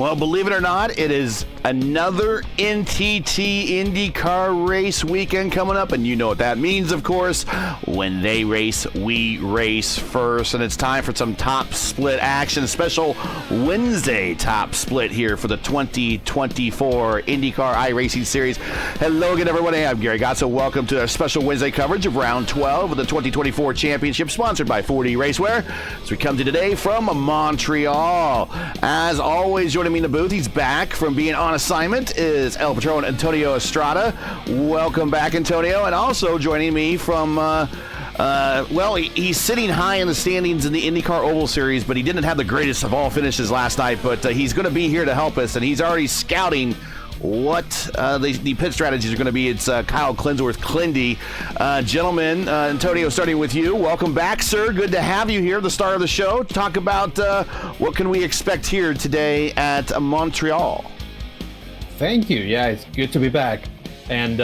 Well, believe it or not, it is another NTT IndyCar race weekend coming up, and you know what that means, of course. When they race, we race first, and it's time for some top split action. Special Wednesday top split here for the 2024 IndyCar iRacing Series. Hello again, everybody. I'm Gary Gotzo. Welcome to our special Wednesday coverage of Round 12 of the 2024 Championship, sponsored by 4D Racewear. As we come to today from Montreal. As always, joining me in the booth, he's back from being on assignment, is El Patron Antonio Estrada. Welcome back, Antonio. And also joining me from, he's sitting high in the standings in the IndyCar Oval Series, but he didn't have the greatest of all finishes last night. But he's going to be here to help us, and he's already scouting what the pit strategies are going to be. It's Kyle Clinsworth, Clindy. Gentlemen, Antonio, starting with you. Welcome back, sir. Good to have you here, the star of the show. Talk about what can we expect here today at Montreal. Thank you. Yeah, it's good to be back. And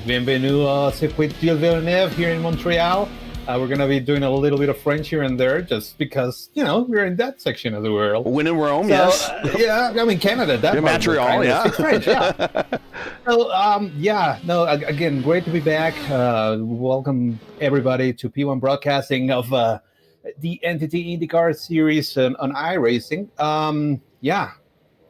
bienvenue au Circuit Gilles Villeneuve here in Montreal. We're going to be doing a little bit of French here and there just because, you know, we're in that section of the world. When in Rome, so, yes. Yeah, I mean, Canada. That in Montreal, yeah. It's French, yeah. So, again, great to be back. Welcome, everybody, to P1 Broadcasting of the NTT IndyCar Series on iRacing.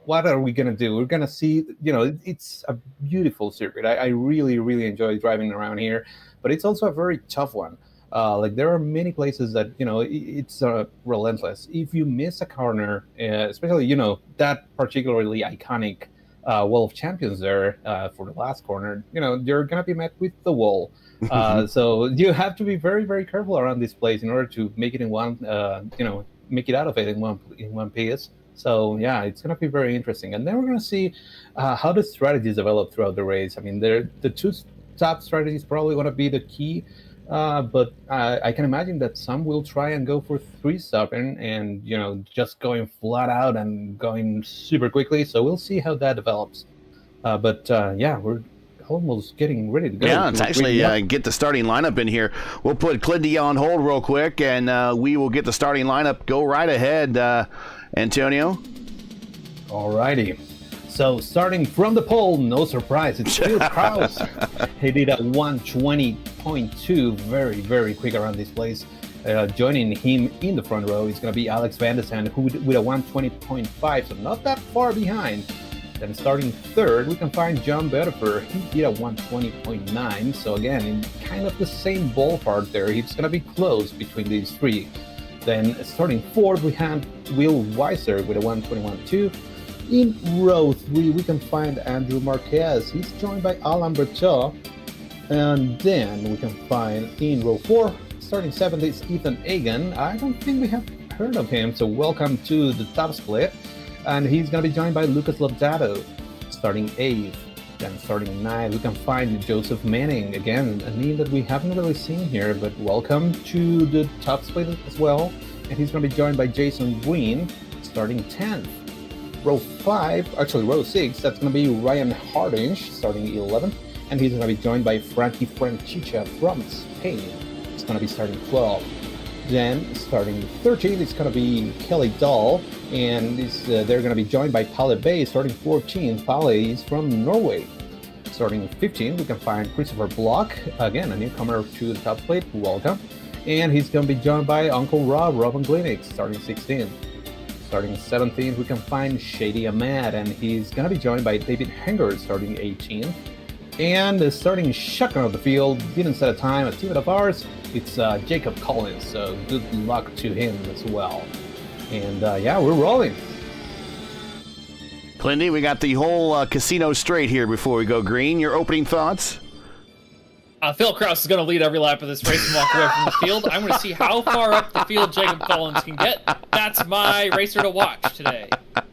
What are we going to do? We're going to see, you know, it's a beautiful circuit. I really, really enjoy driving around here, but it's also a very tough one. There are many places that, you know, it's relentless. If you miss a corner, especially, you know, that particularly iconic Wall of Champions there for the last corner, you know, you're going to be met with the wall. So you have to be very, very careful around this place in order to make it in one, make it out of it in one piece. So, yeah, it's going to be very interesting. And then we're going to see how the strategies develop throughout the race. I mean, the two top strategies probably going to be the key. But I can imagine that some will try and go for three-stopping and, you know, just going flat out and going super quickly. So we'll see how that develops. We're almost getting ready to go. Yeah, it's actually get the starting lineup in here. We'll put Clindy on hold real quick, and we will get the starting lineup. Go right ahead, Antonio. All righty. So starting from the pole, no surprise, it's Phil Kraus. He did a 120.2, very, very quick around this place. Joining him in the front row is going to be Alex Van der Zandt, who with a 120.5, so not that far behind. Then starting third, we can find John Bettifer. He did a 120.9, so again, in kind of the same ballpark there. It's going to be close between these three. Then starting fourth, we have Will Weiser with a 121.2. In row 3, we can find Andrew Marquez. He's joined by Alain Bertot. And then we can find in row 4, starting 7th, is Ethan Egan. I don't think we have heard of him, so welcome to the top split. And he's going to be joined by Lucas Lodato, starting 8th. Then starting 9th, we can find Joseph Manning. Again, a name that we haven't really seen here, but welcome to the top split as well. And he's going to be joined by Jason Green, starting 10th. Row 6, that's going to be Ryan Hardinge, starting 11th, and he's going to be joined by Frankie Franchicha from Spain. It's going to be starting 12th. Then, starting 13th, it's going to be Kelly Dahl, and they're going to be joined by Palle Bay, starting 14th. Palle is from Norway. Starting 15th, we can find Christopher Block, again, a newcomer to the top split, welcome. And he's going to be joined by Uncle Robin Glinick, starting 16th. Starting 17th, we can find Shady Ahmad, and he's going to be joined by David Henger, starting 18th. And starting shotgun of the field, didn't set a time, a teammate of ours, it's Jacob Collins, so good luck to him as well. And we're rolling. Clindy, we got the whole casino straight here before we go green. Your opening thoughts? Phil Kraus is going to lead every lap of this race and walk away from the field. I'm going to see how far up the field Jacob Collins can get. That's my racer to watch today.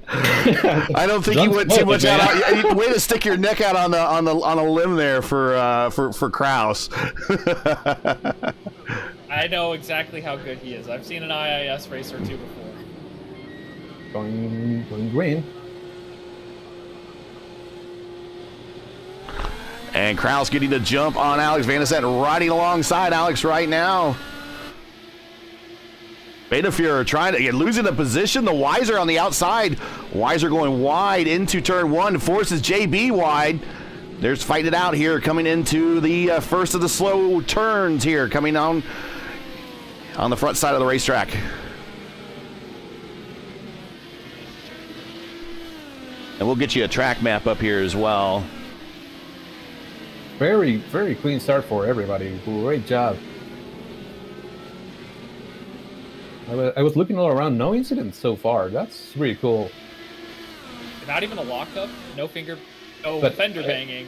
I don't think you went too much out. Way to stick your neck out on a limb there for Kraus. I know exactly how good he is. I've seen an IIS race or two before. Going green. And Kraus getting the jump on Alex Van der Zandt, riding alongside Alex right now. Betafuhrer trying to losing the position. The Weiser on the outside. Weiser going wide into turn 1, forces JB wide. There's fighting it out here, coming into the first of the slow turns here, coming on the front side of the racetrack. And we'll get you a track map up here as well. Very, very clean start for everybody. Great job. I was looking all around, no incidents so far. That's really cool. Not even a lockup, no fender banging.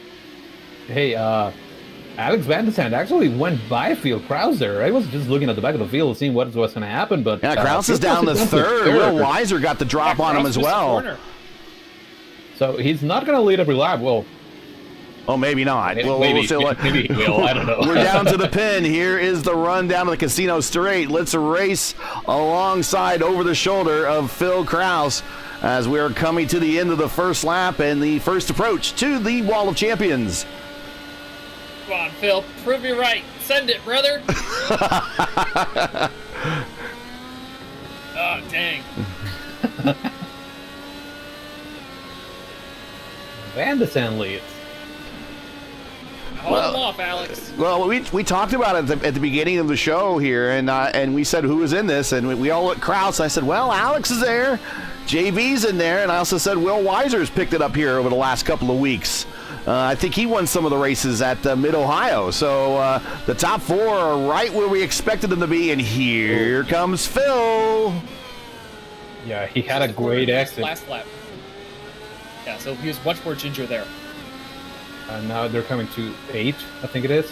Hey, Alex Van de Sande actually went by Phil Kraus there. I was just looking at the back of the field, seeing what was going to happen, but yeah, Kraus is down to third. Will Weiser got the drop on him as well. So he's not going to lead every lap. Well, oh, maybe not. Maybe he will. I don't know. We're down to the pin. Here is the run down to the Casino Straight. Let's race alongside over the shoulder of Phil Kraus as we are coming to the end of the first lap and the first approach to the Wall of Champions. Come on, Phil. Prove you right. Send it, brother. Oh, dang. Van de Sande leads. Hold him off, Alex. Well, we talked about it at the beginning of the show here, and we said who was in this, and we all looked Kraus. I said, well, Alex is there, JV's in there, and I also said Will Weiser's picked it up here over the last couple of weeks. I think he won some of the races at Mid-Ohio. So the top 4 are right where we expected them to be, and here comes Phil. Yeah, he had a great exit. Last lap. Yeah, so he was much more ginger there. Now they're coming to 8, I think it is.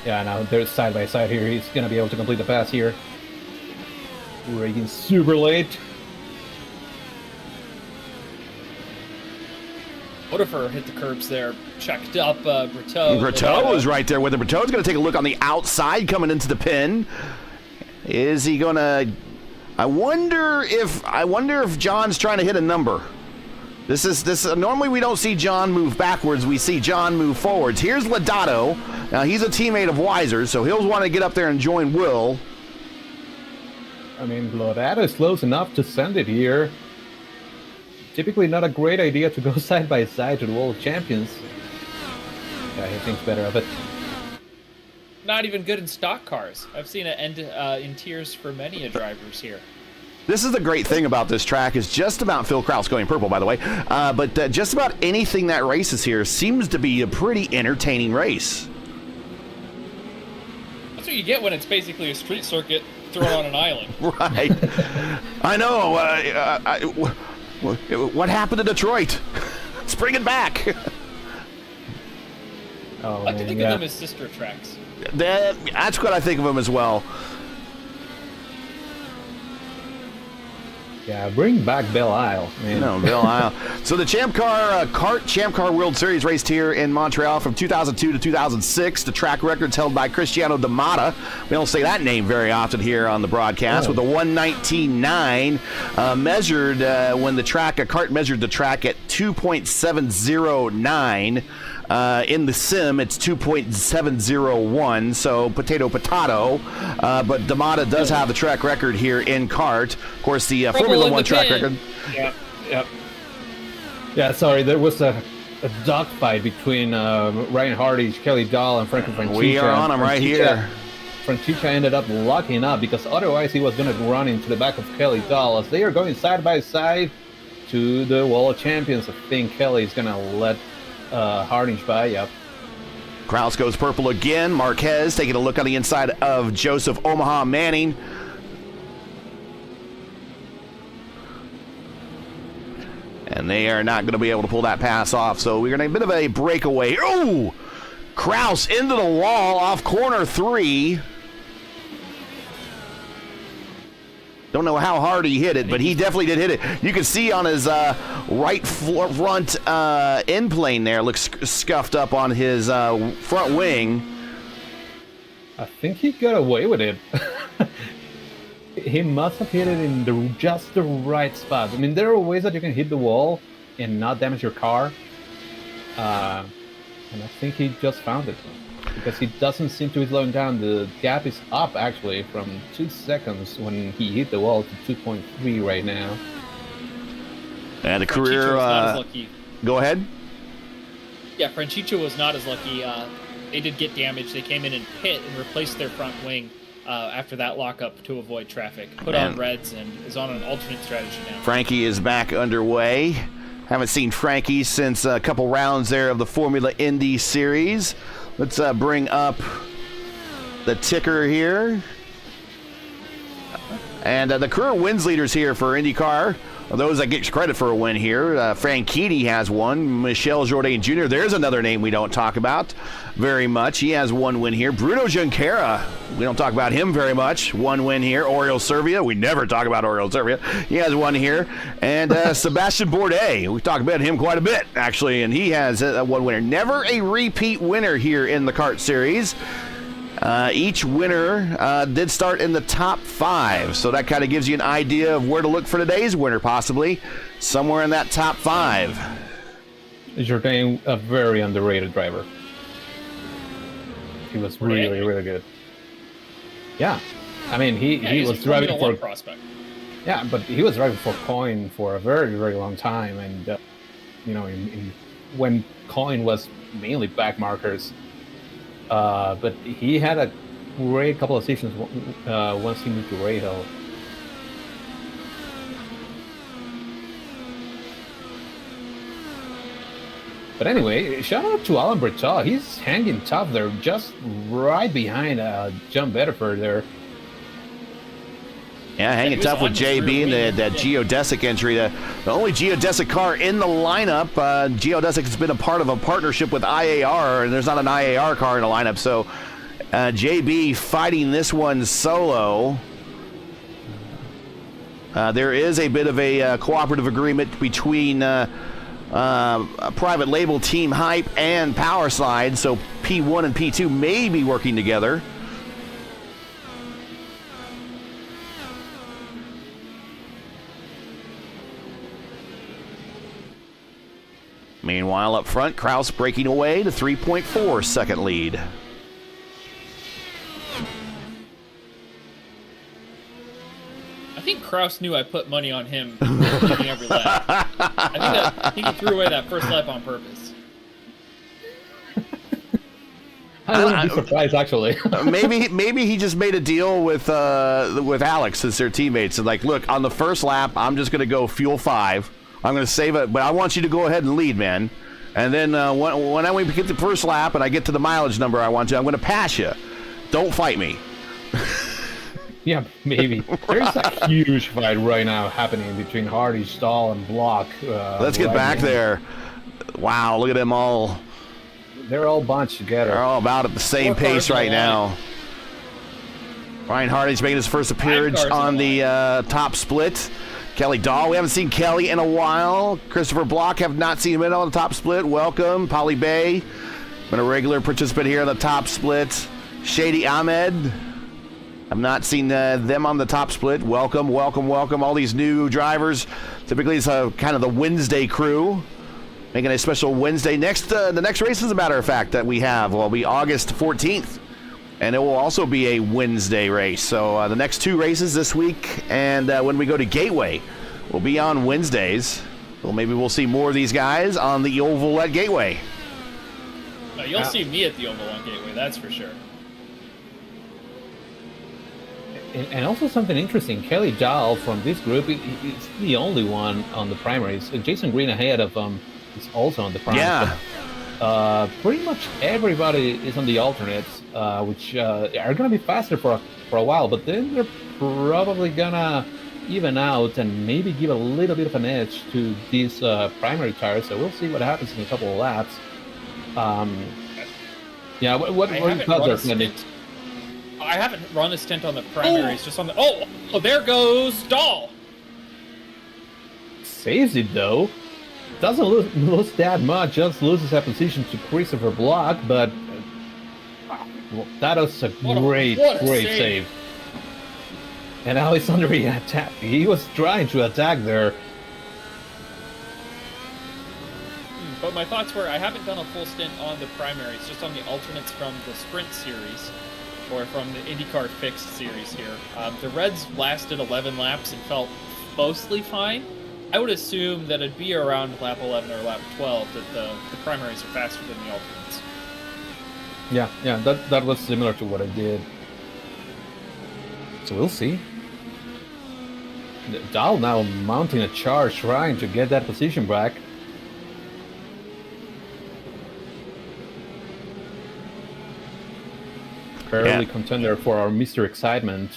Yeah, now they're side by side here. He's going to be able to complete the pass here. Braking super late. Motifer hit the curbs there. Checked up Berteau. Berteau is right there with him. Berteau's going to take a look on the outside coming into the pin. Is he going to... I wonder if John's trying to hit a number. This normally we don't see John move backwards, we see John move forwards. Here's Lodato. Now he's a teammate of Weiser, so he'll want to get up there and join Will. I mean, Lodato is close enough to send it here. Typically not a great idea to go side by side to the World Champions. Yeah, he thinks better of it. Not even good in stock cars. I've seen it end in tears for many drivers here. This is the great thing about this track is just about Phil Kraus going purple, by the way, but just about anything that races here seems to be a pretty entertaining race. That's what you get when it's basically a street circuit thrown on an island. Right. I know. What happened to Detroit? Let's bring it back. Oh, I can think of them as sister tracks. That's what I think of them as well. Yeah, bring back Belle Isle, man. No, Belle Isle. So the Champ Car World Series raced here in Montreal from 2002 to 2006. The track record's held by Cristiano D'Amata. We don't say that name very often here on the broadcast. With a 119.9 measured when the track, a cart measured the track at 2.709. In the sim, it's 2.701, so potato. But D'Amata does have the track record here in kart. Of course, the Formula One track record. Yeah, sorry, there was a dogfight between Ryan Hardy, Kelly Dahl, and Franco Francica. We are on him right here. Francica ended up locking up because otherwise he was going to run into the back of Kelly Dahl as they are going side by side to the World Champions. I think Kelly is going to let Hardinge by, yep. Kraus goes purple again. Marquez taking a look on the inside of Joseph Omaha Manning. And they are not going to be able to pull that pass off, so we're going to have a bit of a breakaway. Oh! Kraus into the wall off corner 3. Don't know how hard he hit it, but he definitely did hit it. You can see on his right front end plane there, looks scuffed up on his front wing. I think he got away with it. He must have hit it in just the right spot. I mean, there are ways that you can hit the wall and not damage your car. And I think he just found it. because he doesn't seem to be slowing down. The gap is up actually from 2 seconds when he hit the wall to 2.3 right now. And the Franchicho career. was not as lucky. Go ahead. Yeah, Franchicho was not as lucky. They did get damaged. They came in and pit and replaced their front wing after that lockup to avoid traffic. Put on reds and is on an alternate strategy now. Frankie is back underway. Haven't seen Frankie since a couple rounds there of the Formula Indy Series. Let's bring up the ticker here. And the career wins leaders here for IndyCar. Those that get credit for a win here. Franchitti has one. Michel Jourdain Jr. There's another name we don't talk about very much. He has one win here. Bruno Junqueira. We don't talk about him very much. One win here. Oriol Servia. We never talk about Oriol Servia. He has one here. And Sebastian Bourdais. We talk about him quite a bit, actually. And he has one winner. Never a repeat winner here in the kart series. Each winner did start in the top 5, so that kind of gives you an idea of where to look for today's winner, possibly somewhere in that top 5. Jourdain, a very underrated driver. He was really, really good. Yeah, I mean he was driving for prospect. Yeah, but he was driving for Coin for a very, very long time, and when Coin was mainly back markers. But he had a great couple of seasons once he moved to Rahal. But anyway, shout out to Alan Bertal. He's hanging tough there, just right behind John Bedford there. Yeah, hanging tough with JB and that geodesic entry. The only geodesic car in the lineup. Geodesic has been a part of a partnership with IAR, and there's not an IAR car in the lineup. So JB fighting this one solo. There is a bit of a cooperative agreement between a private label Team Hype and Powerslide. So P1 and P2 may be working together. Meanwhile, up front, Kraus breaking away to 3.4 second lead. I think Kraus knew I put money on him winning every lap. I think he threw away that first lap on purpose. I wouldn't be surprised, actually. maybe he just made a deal with Alex as their teammates. And like, look, on the first lap, I'm just going to go fuel 5. I'm going to save it, but I want you to go ahead and lead, man. And then when I get the first lap and I get to the mileage number I want to, I'm going to pass you. Don't fight me. Yeah, maybe. There's a huge fight right now happening between Hardy, Stahl, and Block. Let's get back there. Wow, look at them all. They're all bunched together. They're all about at the same pace right now. Ryan Hardy's making his first appearance on the top split. Kelly Dahl, we haven't seen Kelly in a while. Christopher Block, have not seen him in on the top split. Welcome. Polly Bay, been a regular participant here on the top split. Shady Ahmed, I've not seen them on the top split. Welcome, welcome, welcome. All these new drivers. Typically, it's kind of the Wednesday crew. Making a special Wednesday. The next race, as a matter of fact, that we have will be August 14th. And it will also be a Wednesday race. So the next 2 races this week, and when we go to Gateway, will be on Wednesdays. Well, maybe we'll see more of these guys on the Oval at Gateway. You'll see me at the Oval on Gateway, that's for sure. And also something interesting, Kelly Dahl from this group is the only one on the primaries. Jason Green ahead of is also on the primaries. Yeah. Pretty much everybody is on the alternates, which are going to be faster for a while, but then they're probably going to even out and maybe give a little bit of an edge to these primary tires. So we'll see what happens in a couple of laps. Yeah, what are your thoughts there, Andy? I haven't run a stint on the primaries, just on the... Oh, there goes Dahl! Saves it, though. Doesn't lose that much, just loses that position to Christopher Block, but that was a great save. And now he's under attack. He was trying to attack there. But my thoughts were, I haven't done a full stint on the primaries, just on the alternates from the Sprint series, or from the IndyCar Fixed series here. The Reds lasted 11 laps and felt mostly fine. I would assume that it'd be around lap 11 or lap 12 that the primaries are faster than the alternates. Yeah, that was similar to what I did. So we'll see. Dahl now mounting a charge, trying to get that position back. Early contender for our Mr. Excitement.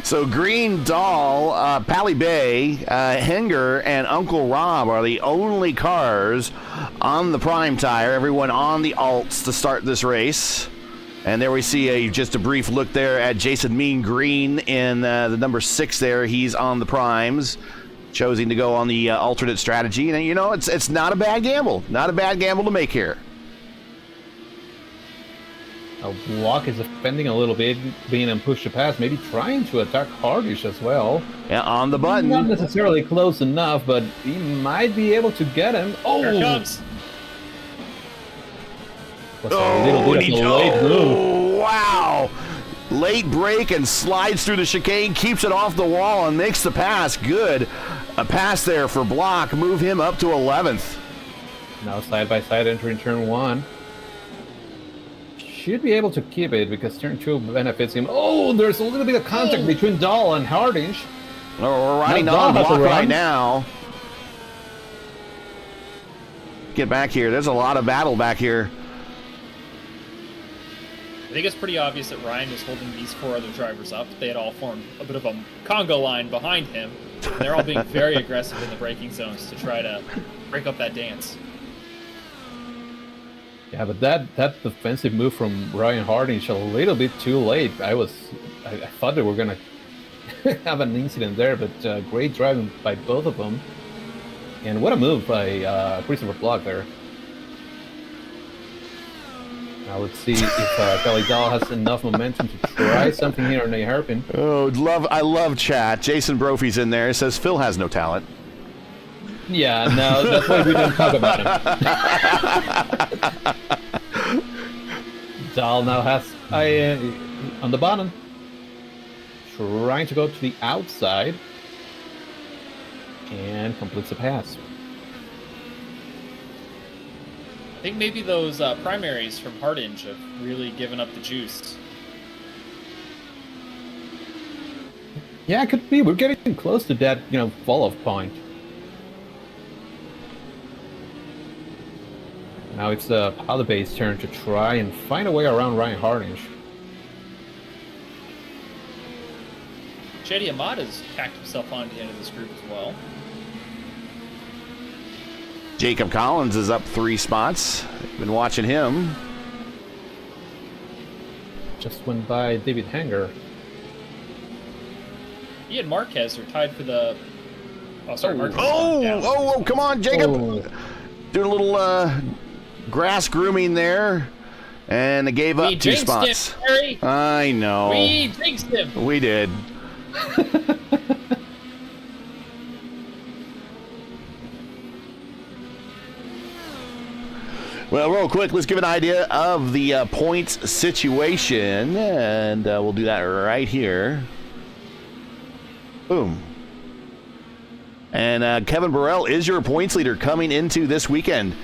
So Green, Dahl, Pally Bay, Henger, and Uncle Rob are the only cars on the prime tire. Everyone on the alts to start this race. And there we see just a brief look there at Jason Mean Green in the number 6 there. He's on the primes, choosing to go on the alternate strategy. And, you know, it's not a bad gamble. Not a bad gamble to make here. Block is defending a little bit, being pushed to pass, maybe trying to attack Hardish as well. Yeah, on the button. Not necessarily close enough, but he might be able to get him. Oh! Here it comes. Was a little bit of a late move. Wow! Late break and slides through the chicane, keeps it off the wall and makes the pass. Good. A pass there for Block. Move him up to 11th. Now side by side entering turn 1. Should be able to keep it because turn 2 benefits him. Oh, there's a little bit of contact between Dahl and Hardinge. We're riding on Block right now. Get back here. There's a lot of battle back here. I think it's pretty obvious that Ryan was holding these 4 other drivers up. They had all formed a bit of a Congo line behind him. And they're all being very aggressive in the braking zones to try to break up that dance. Yeah, but that defensive move from Ryan Hardinge a little bit too late. I thought they were gonna have an incident there, but great driving by both of them. And what a move by Christopher Block there. Now let's see if Kelly Dahl has enough momentum to try something here in a hairpin. Oh, I love chat. Jason Brophy's in there. It says Phil has no talent. Yeah, no, that's why we didn't talk about him. Dahl now has on the bottom, trying to go to the outside, and completes the pass. I think maybe those primaries from Hardinge have really given up the juice. Yeah, it could be. We're getting close to that, fall-off point. Now it's Pally Bay's turn to try and find a way around Ryan Hardinge. Shady Amada's tacked himself onto the end of this group as well. Jacob Collins is up 3 spots. Been watching him. Just went by David Henger. He and Marquez are tied for the... Oh, sorry, Marquez. Oh, come on, Jacob. Oh. Doing a little grass grooming there. And they gave up 2 spots. Him, Harry. I know. We jinxed him. We did. Well, real quick, let's give an idea of the points situation, and we'll do that right here. Boom. And Kevin Burrell is your points leader coming into this weekend.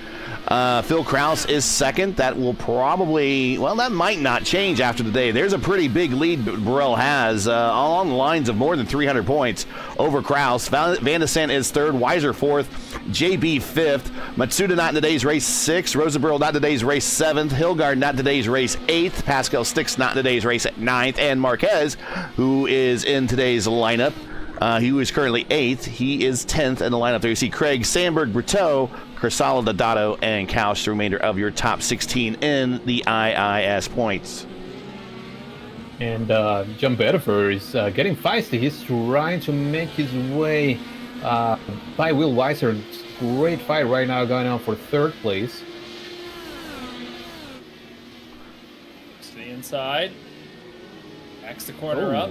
Phil Kraus is second. That will probably, well, that might not change after today. There's a pretty big lead Burrell has along the lines of more than 300 points over Kraus. Van de Sant is third, Weiser fourth, JB fifth, Matsuda not in today's race sixth, Rosenberg not in today's race seventh, Hilgard not in today's race eighth, Pascal Stix not in today's race at ninth, and Marquez, who is in today's lineup, he is currently 8th. He is 10th in the lineup there. You see Craig, Sandberg, Brito, Crisala, Dodato, and Couch, the remainder of your top 16 in the IIS points. And John Bedford is getting feisty. He's trying to make his way by Will Weiser. Great fight right now going on for 3rd place. To the inside. Backs the corner up.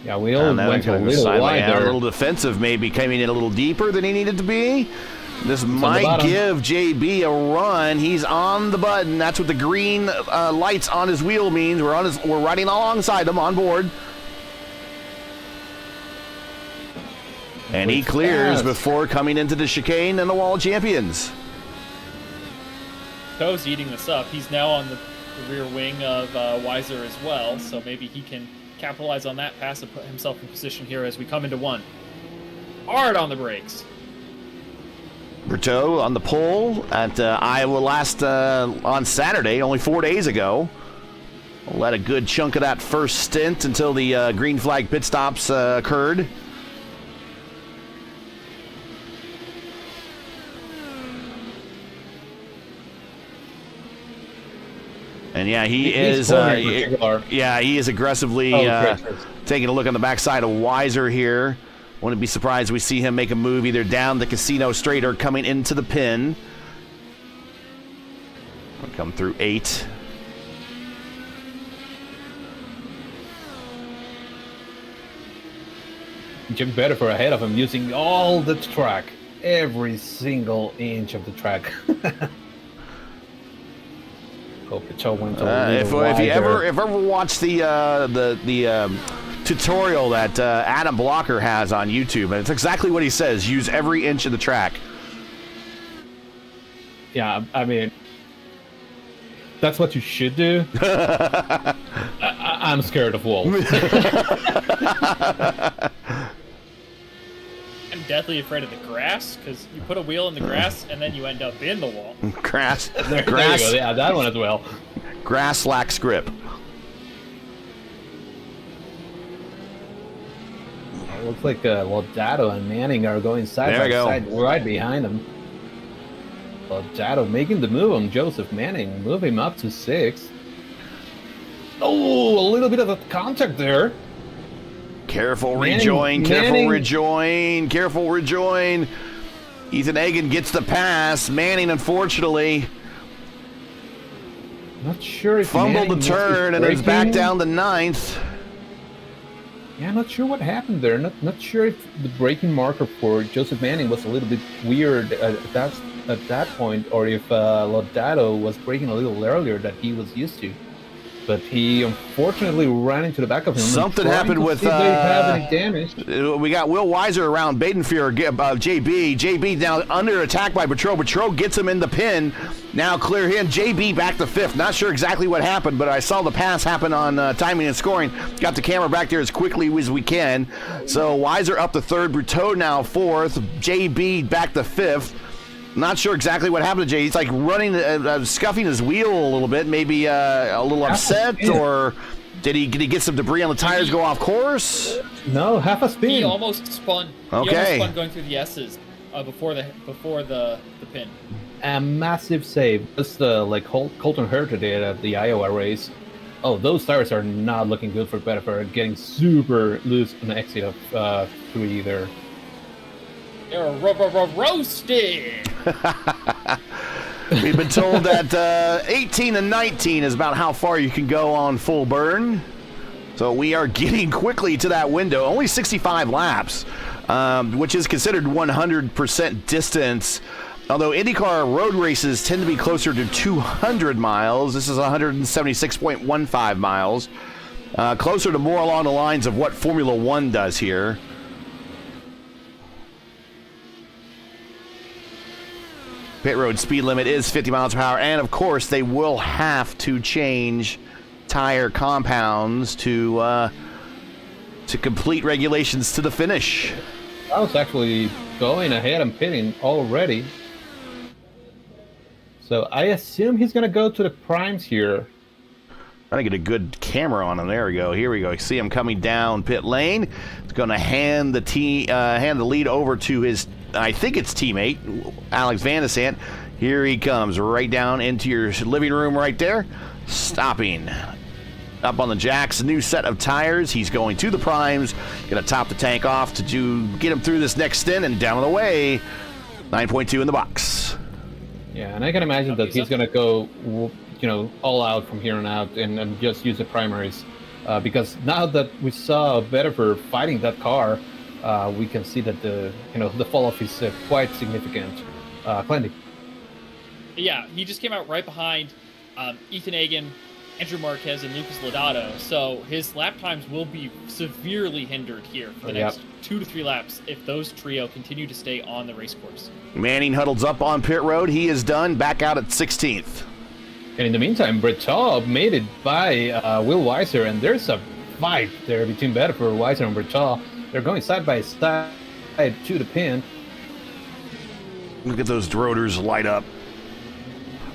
Yeah, we all now went they're a gonna little decide, wide yeah, a there. little defensive, maybe coming in a little deeper than he needed to be. This on the might bottom. give JB a run. He's on the button. That's what the green lights on his wheel means. We're riding alongside him on board. And he clears before coming into the chicane and the Wall of Champions. Toe's eating this up. He's now on the rear wing of Weiser as well, so maybe he can capitalize on that pass and put himself in position here as we come into one. Hard on the brakes. Berto on the pole at Iowa on Saturday, only 4 days ago. Led a good chunk of that first stint until the green flag pit stops occurred. And yeah, he is aggressively taking a look on the backside of Weiser here. Wouldn't be surprised we see him make a move either down the casino straight or coming into the pin. We'll come through 8. Jim Bedford ahead of him using all the track, every single inch of the track. If you ever watched the tutorial that Adam Blocker has on YouTube, and it's exactly what he says: use every inch of the track. Yeah, I mean, that's what you should do. I'm scared of wolves. I'm deathly afraid of the grass, because you put a wheel in the grass and then you end up in the wall. Grass. There you go. Yeah, that one as well. Grass lacks grip. Looks like Lodato and Manning are going side by side right behind him. Lodato making the move on Joseph Manning, move him up to 6. Oh, a little bit of a contact there. Careful rejoin, careful rejoin, careful rejoin. Ethan Egan gets the pass. Manning, unfortunately, not sure if fumbled the turn and is back down to 9th. Yeah, not sure what happened there. Not sure if the braking marker for Joseph Manning was a little bit weird at that point, or if Lodato was braking a little earlier than he was used to. But he unfortunately ran into the back of him. Something happened with. They have any damage. We got Will Weiser around Badenfear, JB. JB now under attack by Patrol. Patrol gets him in the pin. Now clear him. JB back to 5th. Not sure exactly what happened, but I saw the pass happen on timing and scoring. Got the camera back there as quickly as we can. So Weiser up to 3rd. Bruteau now 4th. JB back to 5th. Not sure exactly what happened to Jay. He's like running, scuffing his wheel a little bit, maybe a little upset, or did he get some debris on the tires, go off course? No, half a spin. He almost spun. Okay. He almost spun going through the S's before the pin. A massive save. Just like Colton Herta did at the Iowa race. Oh, those tires are not looking good for Bedford. Getting super loose on the exit of 3 there. They're roasted. We've been told that 18 and 19 is about how far you can go on full burn. So we are getting quickly to that window. Only 65 laps, which is considered 100% distance. Although IndyCar road races tend to be closer to 200 miles. This is 176.15 miles. Closer to more along the lines of what Formula One does here. Pit road speed limit is 50 miles per hour, and of course they will have to change tire compounds to complete regulations to the finish. I was actually going ahead and pitting already, so I assume he's going to go to the primes here. Trying to get a good camera on him. There we go. Here we go. See him coming down pit lane. He's going to hand the lead over to his, I think it's teammate, Alex Van de Sant. Here he comes, right down into your living room right there. Stopping. Up on the jacks, new set of tires. He's going to the primes. Going to top the tank off to get him through this next stint, and down the way, 9.2 in the box. Yeah, and I can imagine that he's going to go, all out from here on out and just use the primaries because now that we saw Vetiver fighting that car, we can see that the fall off is quite significant. Clendy. Yeah, he just came out right behind Ethan Hagen, Andrew Marquez, and Lucas Lodato. So his lap times will be severely hindered here for the next 2 to 3 laps if those trio continue to stay on the race course. Manning huddles up on pit road. He is done, back out at 16th. And in the meantime, Bertaud made it by Will Weiser, and there's a fight there between Vetiver, Weiser, and Bertaud. They're going side by side to the pin. Look at those rotors light up.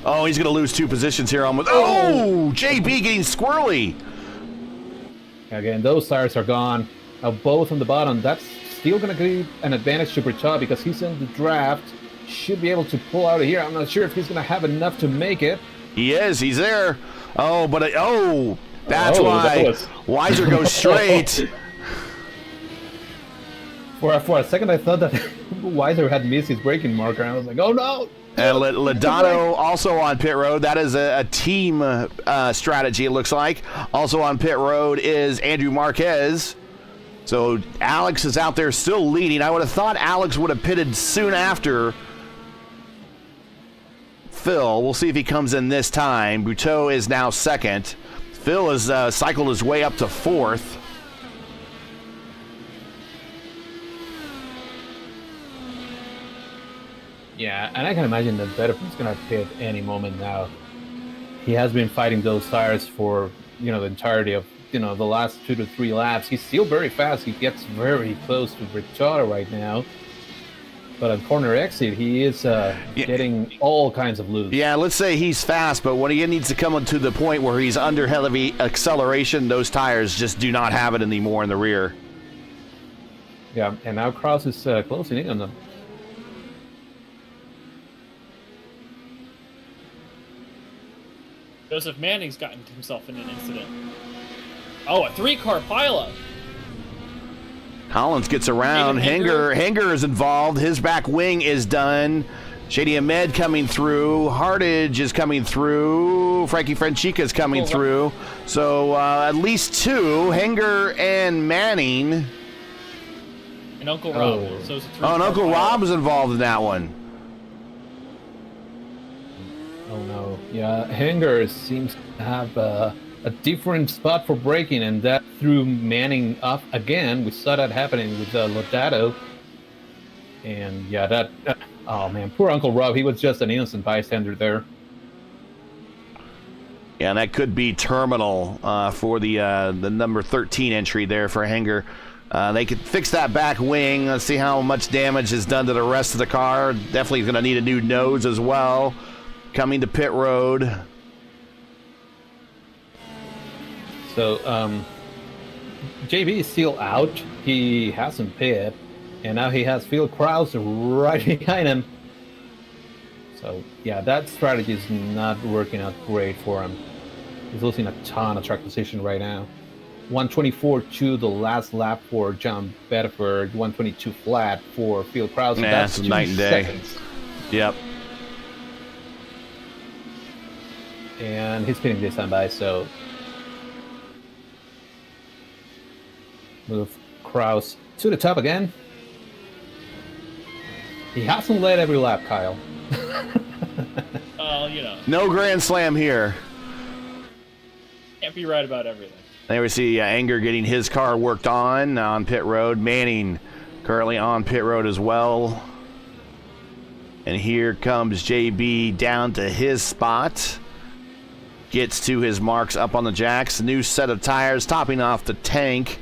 Oh, he's going to lose 2 positions here almost. Oh, JB getting squirrely. Again, those tires are gone. Now both on the bottom. That's still going to give an advantage to Bertaud because he's in the draft. Should be able to pull out of here. I'm not sure if he's going to have enough to make it. He is. He's there. Oh, but that's why Weiser goes straight. For a second, I thought that Weiser had missed his braking marker, and I was like, oh no! And Lodato also on pit road. That is a team strategy, it looks like. Also on pit road is Andrew Marquez. So Alex is out there still leading. I would have thought Alex would have pitted soon after Phil. We'll see if he comes in this time. Buteau is now second. Phil has cycled his way up to 4th. Yeah, and I can imagine that Vetiver's going to pit any moment now. He has been fighting those tires for, the entirety of, the last 2 to 3 laps. He's still very fast. He gets very close to Bertaud right now. But on corner exit, he is getting all kinds of loose. Yeah, let's say he's fast, but when he needs to come to the point where he's under heavy acceleration, those tires just do not have it anymore in the rear. Yeah, and now Kraus is closing in on them. Joseph Manning's gotten himself in an incident. Oh, a 3-car pileup. Collins gets around. Hanger is involved. His back wing is done. Shady Ahmed coming through. Hardage is coming through. Frankie Franchica is coming through. So at least 2, Hanger and Manning. And Uncle Rob. So it's a 3-car and Uncle pileup. Rob is involved in that one. Oh no. Yeah, Hanger seems to have a different spot for braking, and that threw Manning up again. We saw that happening with Lodato. And yeah, oh man, poor Uncle Rob. He was just an innocent bystander there. Yeah, and that could be terminal for the number 13 entry there for Hanger. They could fix that back wing. Let's see how much damage is done to the rest of the car. Definitely going to need a new nose as well. Coming to pit road. So, JB is still out. He hasn't pit. And now he has Phil Kraus right behind him. So, yeah, that strategy is not working out great for him. He's losing a ton of track position right now. 124.2 the last lap for John Bedford. 122 flat for Phil Kraus. Yeah, that's it's night and day. Seconds. Yep. And he's pitting this time by, so move Kraus to the top again. He hasn't led every lap, Kyle. No Grand Slam here. Can't be right about everything. There we see Anger getting his car worked on pit road. Manning currently on pit road as well. And here comes JB down to his spot. Gets to his marks up on the jacks. New set of tires topping off the tank.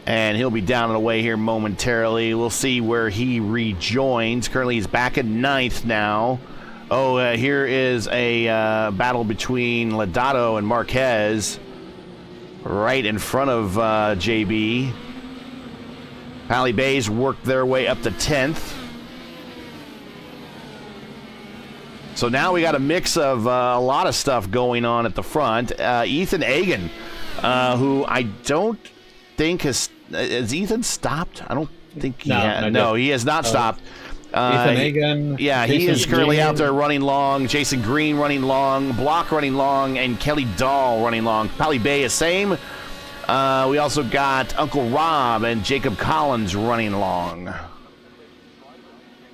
And he'll be down and away here momentarily. We'll see where he rejoins. Currently he's back in 9th now. Here is a battle between Lodato and Marquez. Right in front of JB. Pally Bays worked their way up to 10th. So now we got a mix of a lot of stuff going on at the front. Ethan Hagen, who I don't think has Ethan stopped? I don't think he has. No, he has not stopped. Ethan Hagen. Yeah, he is currently out there running long. Jason Green running long. Block running long. And Kelly Dahl running long. Pally Bay is same. We also got Uncle Rob and Jacob Collins running along.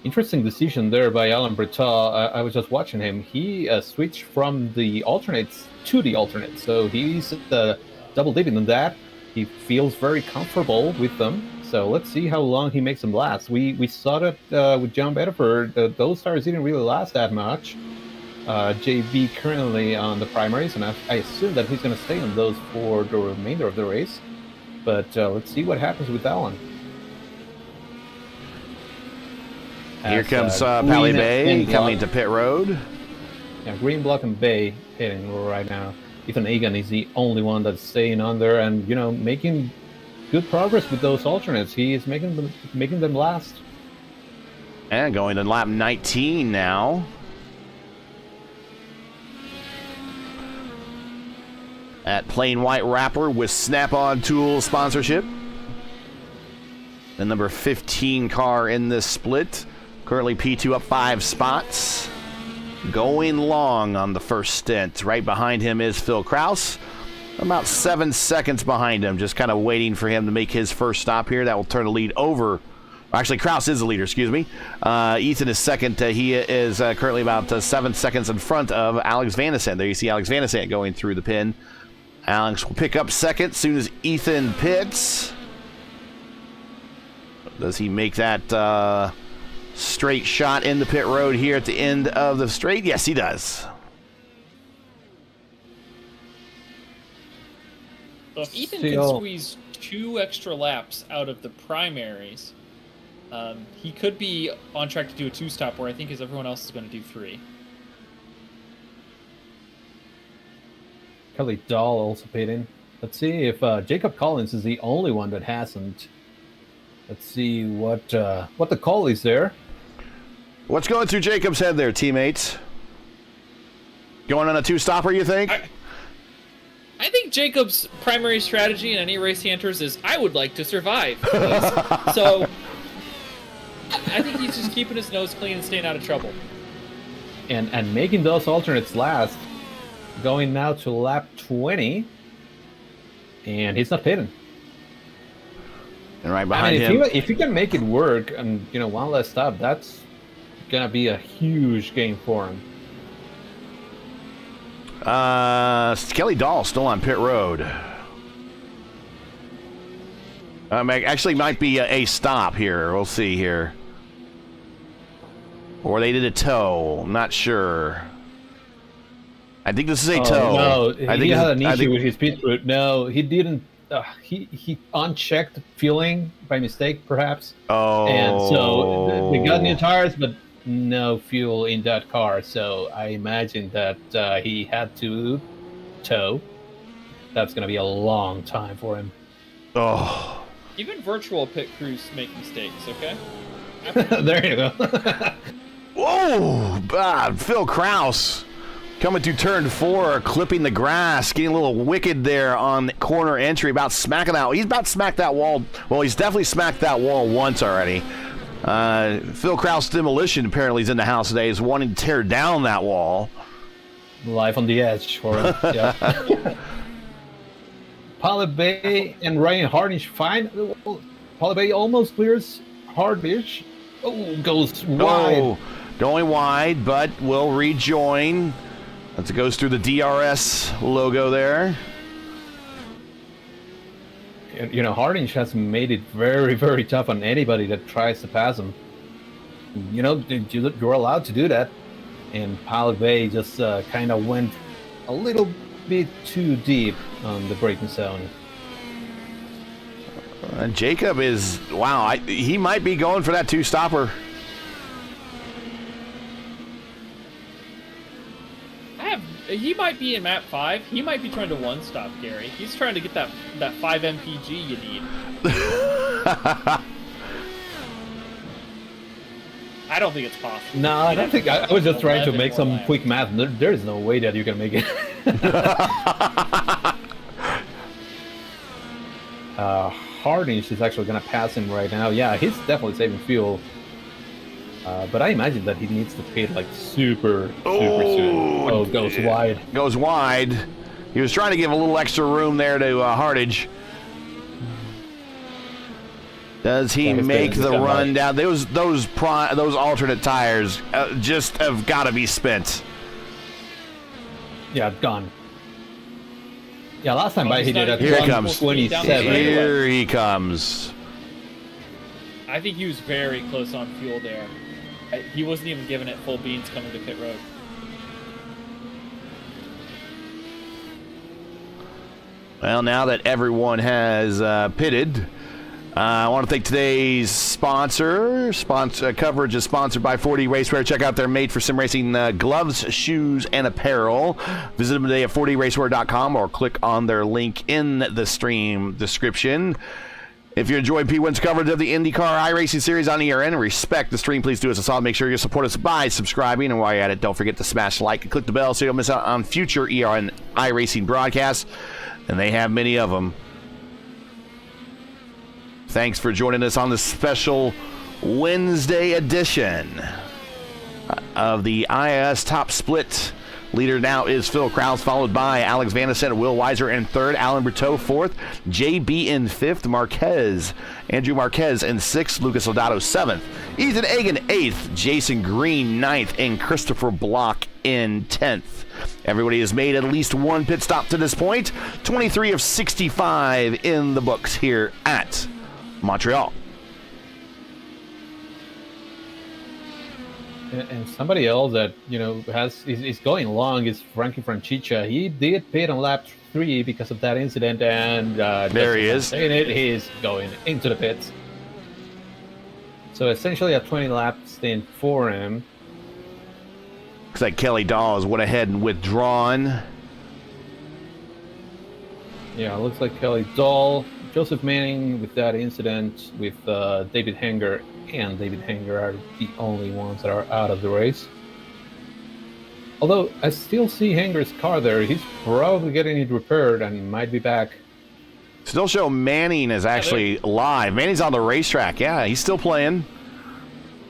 Interesting decision there by Alan Breton. I was just watching him. He switched from the alternates to the alternates, so he's double dipping on that. He feels very comfortable with them. So let's see how long he makes them last. We saw that with John Bedford, those tires didn't really last that much. JB currently on the primaries, and I assume that he's going to stay on those for the remainder of the race. But let's see what happens with Alan. Here comes Pally Bay coming to pit road. Yeah, Green Block and Bay hitting right now. Ethan Egan is the only one that's staying on there and, you know, making good progress with those alternates. He is making them last. And going to lap 19 now. At Plain White Wrapper with Snap-on Tools sponsorship. The number 15 car in this split. Currently P2 up 5 spots. Going long on the first stint. Right behind him is Phil Kraus. About 7 seconds behind him. Just kind of waiting for him to make his first stop here. That will turn the lead over. Actually, Kraus is the leader, excuse me. Ethan is second. He is currently about 7 seconds in front of Alex Vanessant. There you see Alex Vanessant going through the pin. Alex will pick up second as soon as Ethan pits. Does he make that straight shot in the pit road here at the end of the straight? Yes, he does. So if Ethan can squeeze 2 extra laps out of the primaries, he could be on track to do a 2-stop, where I think everyone else is going to do 3. Kelly Dahl also paid in. Let's see if Jacob Collins is the only one that hasn't. Let's see what the call is there. What's going through Jacob's head there, teammates? Going on a 2-stopper, you think? I think Jacob's primary strategy in any race he enters is, I would like to survive. So I think he's just keeping his nose clean and staying out of trouble. And making those alternates last. Going now to lap 20. And he's not pitting. And right behind him. If he can make it work and, you know, one less stop, that's going to be a huge game for him. Kelly Dahl still on pit road. Actually might be a stop here. We'll see here. Or they did a tow. I'm not sure. I think this is a tow. No, he had an issue with his pit route. No, he didn't. He unchecked fueling by mistake, perhaps. Oh. And so they got new tires, but no fuel in that car. So I imagine that he had to tow. That's going to be a long time for him. Oh. Even virtual pit crews make mistakes, okay? There you go. Whoa! Phil Kraus coming to turn 4, clipping the grass, getting a little wicked there on the corner entry, about smacking out. He's about to smack that wall. Well, he's definitely smacked that wall once already. Phil Kraus Demolition apparently is in the house today, is wanting to tear down that wall. Life on the edge for him. Yeah. Pilot Bay and Ryan Harnish fine. Pilot Bay almost clears Harnish. Oh, goes wide. Oh, going wide, but will rejoin. As it goes through the DRS logo there. You know, Harnish has made it very, very tough on anybody that tries to pass him. You know, you're allowed to do that. And Pilot Bay just kind of went a little bit too deep on the braking zone. Jacob is, wow, he might be going for that 2-stopper. He might be in map 5. He might be trying to 1-stop, Gary. He's trying to get that 5 MPG you need. I don't think it's possible. No, I don't think. I was just trying to make some quick math. There is no way that you can make it. Harnish is actually going to pass him right now. Yeah, he's definitely saving fuel. But I imagine that he needs to pit like super soon. Oh, goes wide. Goes wide. He was trying to give a little extra room there to Hardage. Does he make the run down? Those alternate tires just have got to be spent. Yeah, gone. Yeah, last time by he did at Here he comes. 27. Here he comes. I think he was very close on fuel there. He wasn't even giving it full beans coming to pit road. Well, now that everyone has pitted, I want to thank today's sponsor. Coverage is sponsored by 4D Racewear. Check out their made-for-sim racing gloves, shoes, and apparel. Visit them today at 4dracewear.com or click on their link in the stream description. If you enjoyed P1's coverage of the IndyCar iRacing series on ERN and respect the stream, please do us a solid. Make sure you support us by subscribing. And while you're at it, don't forget to smash like and click the bell so you don't miss out on future ERN iRacing broadcasts. And they have many of them. Thanks for joining us on this special Wednesday edition of the IS Top Split. Leader now is Phil Kraus, followed by Alex Van Ascent, Will Weiser in third, Alan Berteau fourth, JB in fifth, Andrew Marquez in sixth, Lucas Lodato seventh, Ethan Agan eighth, Jason Green ninth, and Christopher Block in 10th. Everybody has made at least one pit stop to this point. 23 of 65 in the books here at Montreal. And somebody else that is going long is Frankie Franchicha. He did pit on lap 3 because of that incident, and there he is. He's going into the pits. So essentially a 20 lap stint for him. Looks like Kelly Dawes went ahead and withdrawn. Yeah, looks like Kelly Dahl, Joseph Manning with that incident with David Hanger, and David Hanger are the only ones that are out of the race. Although I still see Hanger's car there. He's probably getting it repaired and might be back. Still show Manning is actually live. Manning's on the racetrack. Yeah, he's still playing.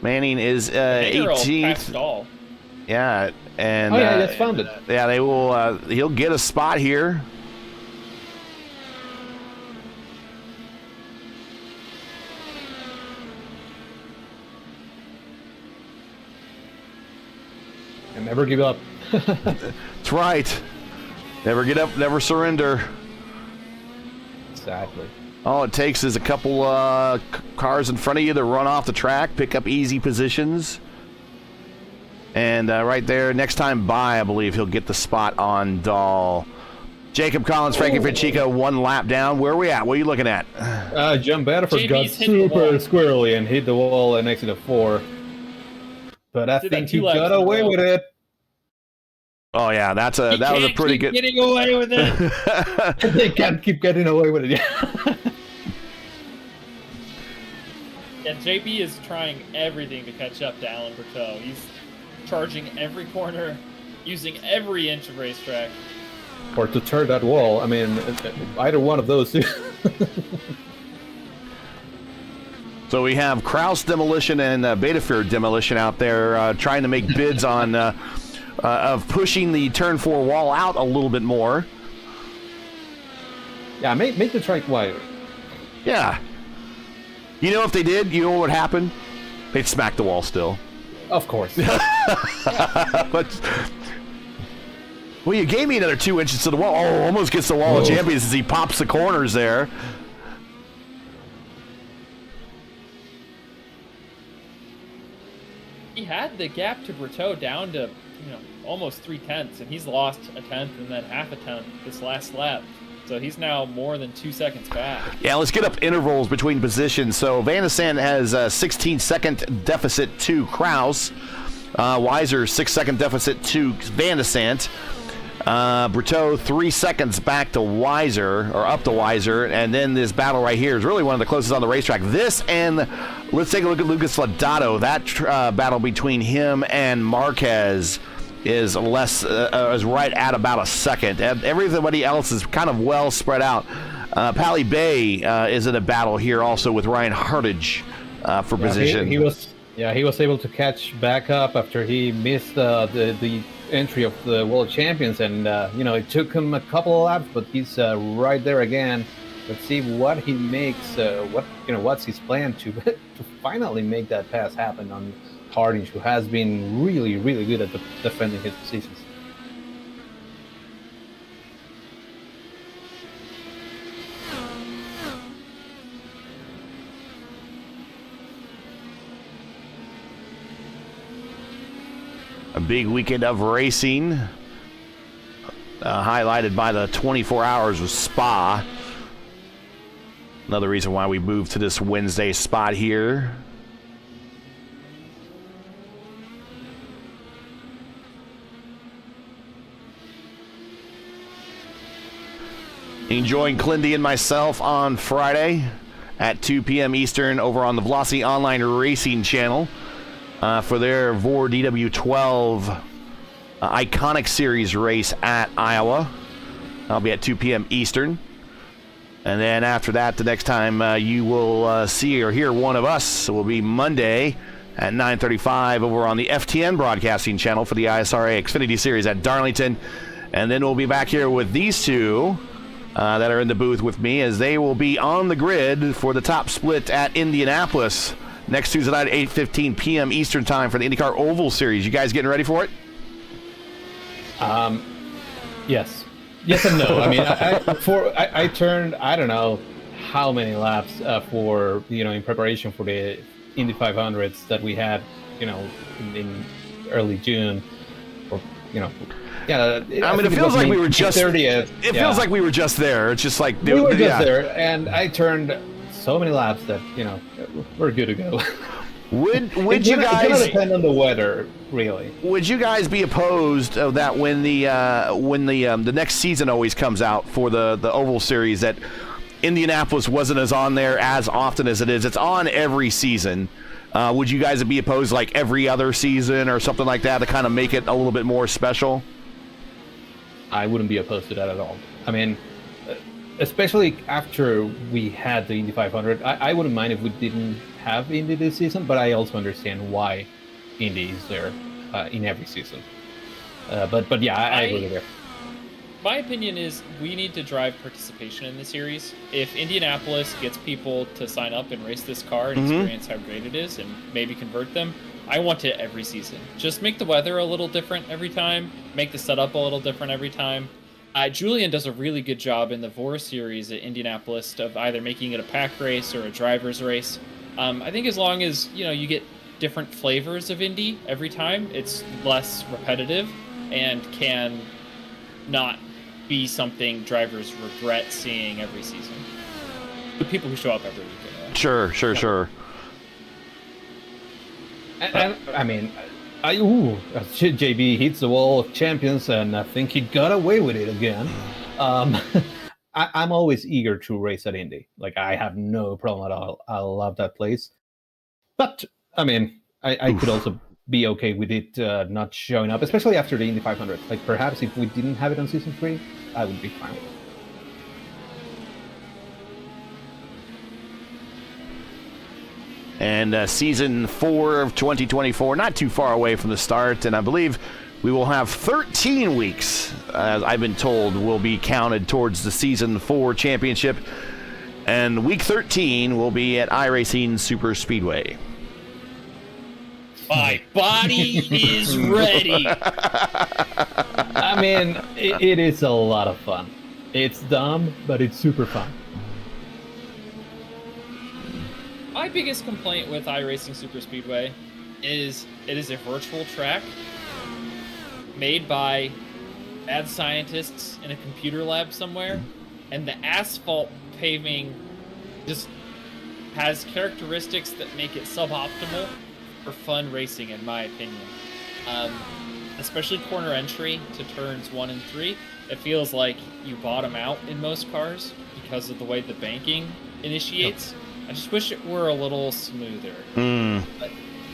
Manning is 18th. Yeah, and that's founded. Yeah, they will. He'll get a spot here. And never give up. That's right. Never get up, never surrender. Exactly. All it takes is a couple cars in front of you to run off the track, pick up easy positions. And right there, next time by, I believe he'll get the spot on Dahl. Jacob Collins, Frankie Franchico, one lap down. Where are we at? What are you looking at? John Bedford got super squirrely and hit the wall and exit of 4. But I think he got away with it. Oh yeah, that was a pretty good. Getting away with it. They can't keep getting away with it. And JB is trying everything to catch up to Alan Berteau. He's charging every corner, using every inch of racetrack. Or to turn that wall. I mean, either one of those two. So we have Kraus Demolition and Betafir Demolition out there trying to make bids on of pushing the turn 4 wall out a little bit more. Yeah, make the track wider. Yeah. You know, if they did, you know what would happen? They'd smack the wall still. Of course. But well, you gave me another 2 inches to the wall. Oh, almost gets the wall of champions as he pops the corners there. He had the gap to Berteau down to almost 3/10, and he's lost a tenth and then half a tenth this last lap. So he's now more than 2 seconds back. Yeah, let's get up intervals between positions. So Van Ascent has a 16-second deficit to Kraus. Weiser, 6-second deficit to Van Ascent. Berteau 3 seconds back to Weiser, or up to Weiser, and then this battle right here is really one of the closest on the racetrack. This, and let's take a look at Lucas Lodato. That battle between him and Marquez is right at about a second. Everybody else is kind of well spread out. Pally Bay is in a battle here also with Ryan Hartage for position. He was able to catch back up after he missed the entry of the World Champions, and it took him a couple of laps, but he's right there again. Let's see what he makes. What's his plan to to finally make that pass happen on Harding, who has been really, really good at defending his positions. A big weekend of racing, highlighted by the 24 hours of Spa. Another reason why we moved to this Wednesday spot here. Enjoying Clindy and myself on Friday at 2 p.m. Eastern over on the Velocity Online Racing channel for their VOR DW12 Iconic Series race at Iowa. I'll be at 2 p.m. Eastern. And then after that, the next time you will see or hear one of us will be Monday at 9:35 over on the FTN broadcasting channel for the ISRA Xfinity Series at Darlington. And then we'll be back here with these two that are in the booth with me, as they will be on the grid for the top split at Indianapolis next Tuesday night at 8:15 p.m. Eastern time for the IndyCar Oval Series. You guys getting ready for it? Yes. Yes and no. I mean, I turned, I don't know how many laps for, in preparation for the Indy 500s that we had, in early June, or, yeah. I mean, it feels like we were just 30th. It feels like we were just there. It's just like we were just there, and I turned so many laps that we're good to go. Would you guys? It gonna depend on the weather, really. Would you guys be opposed of that when the next season always comes out for the Oval Series, that Indianapolis wasn't on there as often as it is? It's on every season. Would you guys be opposed like every other season or something like that to kind of make it a little bit more special? I wouldn't be opposed to that at all. I mean, especially after we had the Indy 500, I wouldn't mind if we didn't have Indy this season, but I also understand why Indy is there in every season. But yeah, I agree there. My opinion is we need to drive participation in the series. If Indianapolis gets people to sign up and race this car and experience how great it is and maybe convert them, I want it every season. Just make the weather a little different every time, make the setup a little different every time. Julian does a really good job in the VOR series at Indianapolis of either making it a pack race or a driver's race. I think as long as you get different flavors of Indy every time, it's less repetitive and can not be something drivers regret seeing every season. The people who show up every weekend. Sure. And I mean, JB hits the wall of champions, and I think he got away with it again. I'm always eager to race at Indy. Like, I have no problem at all. I love that place. But, I mean, I could also be okay with it not showing up, especially after the Indy 500. Like, perhaps if we didn't have it on Season 3, I would be fine with it. And Season 4 of 2024, not too far away from the start, and I believe we will have 13 weeks, as I've been told, will be counted towards the Season 4 championship. And Week 13 will be at iRacing Super Speedway. My body is ready. I mean, it is a lot of fun. It's dumb, but it's super fun. My biggest complaint with iRacing Super Speedway is it is a virtual track made by mad scientists in a computer lab somewhere, and the asphalt paving just has characteristics that make it suboptimal for fun racing, in my opinion. Especially corner entry to turns 1 and 3, it feels like you bottom out in most cars because of the way the banking initiates. I just wish it were a little smoother. But,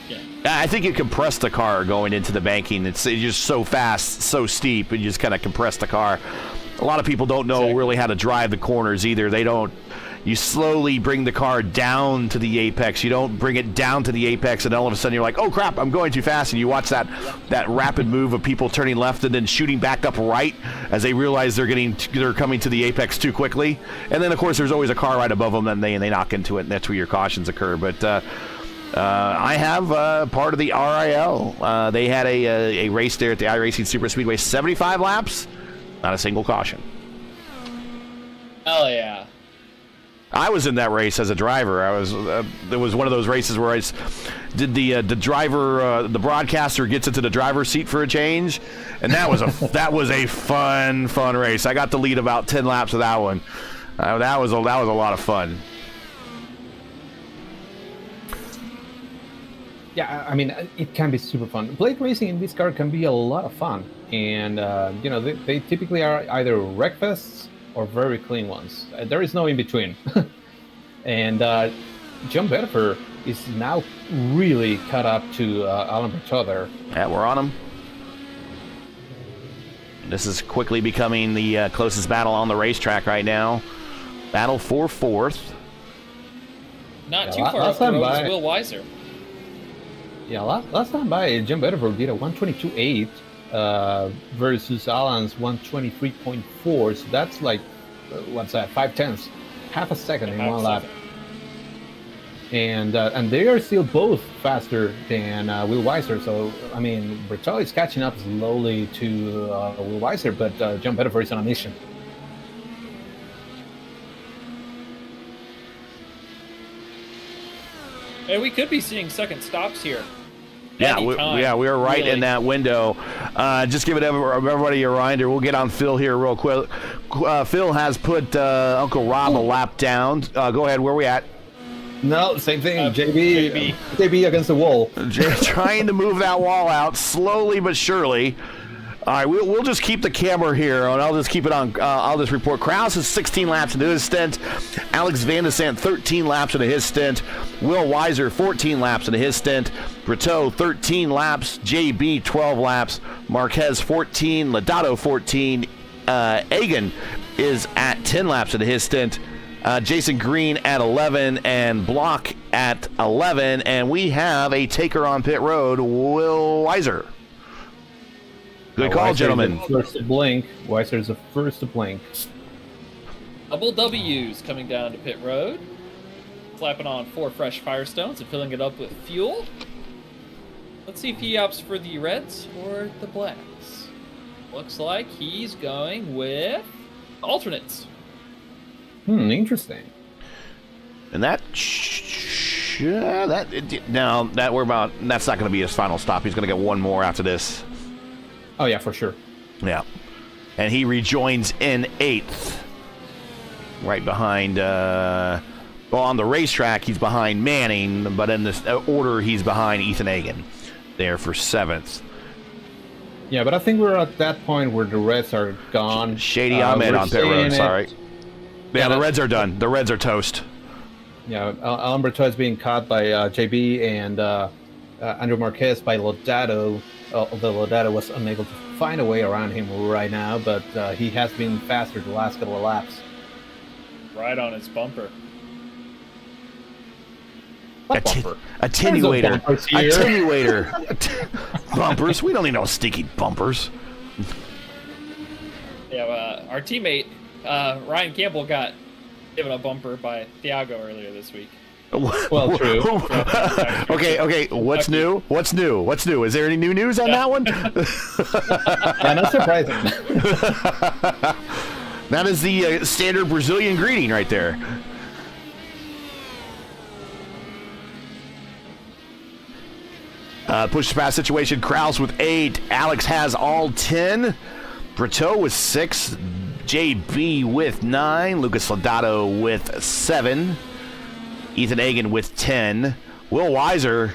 yeah. I think you compress the car going into the banking. It's just so fast, so steep, and you just kind of compress the car. A lot of people don't know really how to drive the corners either. They don't, you slowly bring the car down to the apex. You don't bring it down to the apex and all of a sudden you're like, oh crap, I'm going too fast. And you watch that rapid move of people turning left and then shooting back up right as they realize they're coming to the apex too quickly. And then of course there's always a car right above them and they knock into it, and that's where your cautions occur. But I have part of the RIL. They had a race there at the iRacing Super Speedway, 75 laps, not a single caution. Hell yeah. I was in that race as a driver. It was one of those races where I did the driver, the broadcaster gets into the driver's seat for a change, and that was a fun race. I got to lead about 10 laps of that one. That was a lot of fun. Yeah, I mean, it can be super fun. Blade racing in this car can be a lot of fun, and they typically are either wreckfests or very clean ones. There is no in between. And John Bedford is now really caught up to Alan Bertot there. Yeah, we're on him. This is quickly becoming the closest battle on the racetrack right now. Battle for fourth. Not too far up the road is Will Weiser. Yeah, last time by, John Bedford did a 122.8 versus Alan's 123.4. So that's like, what's that, 5/10, half a second in one lap. And they are still both faster than Will Weiser. So, I mean, Bertot is catching up slowly to Will Weiser, but John Bedford is on a mission. And we could be seeing second stops here. Yeah, we are right in that window. Just give everybody a reminder. We'll get on Phil here real quick. Phil has put Uncle Rob a lap down. Go ahead. Where are we at? No, same thing. JB against the wall. Trying to move that wall out slowly but surely. All right, we'll just keep the camera here, and I'll just keep it on. I'll just report. Kraus is 16 laps into his stint. Alex Van de Sant, 13 laps into his stint. Will Weiser, 14 laps into his stint. Bertot, 13 laps. JB, 12 laps. Marquez, 14. Lodato, 14. Egan is at 10 laps into his stint. Jason Green at 11, and Block at 11. And we have a taker on pit road, Will Weiser. Good call, gentlemen. First to blink. Weiser's the first to blink. Double W's coming down to pit road. Slapping on 4 fresh Firestones and filling it up with fuel. Let's see if he opts for the reds or the blacks. Looks like he's going with alternates. Interesting. And that's not going to be his final stop. He's going to get one more after this. Oh, yeah, for sure. Yeah. And he rejoins in 8th. Right behind, on the racetrack, he's behind Manning, but in this order, he's behind Ethan Egan there for 7th. Yeah, but I think we're at that point where the reds are gone. Shady Ahmed on pit road, sorry. Yeah, the reds are done. The reds are toast. Yeah, Alan Bertot is being caught by JB and Andrew Marquez by Lodato. Although Lodato was unable to find a way around him right now, but he has been faster the last couple of laps. Right on his bumper. Attenuator. Bumpers? We don't need no stinky bumpers. Yeah, our teammate Ryan Campbell got given a bumper by Thiago earlier this week. Well, true. Okay. What's new? Is there any new news on that one? Yeah, not surprising. That is the standard Brazilian greeting right there. Push pass situation. Kraus with 8. Alex has all 10. Bertot with 6. JB with 9. Lucas Lodato with 7. Ethan Egan with 10. Will Weiser,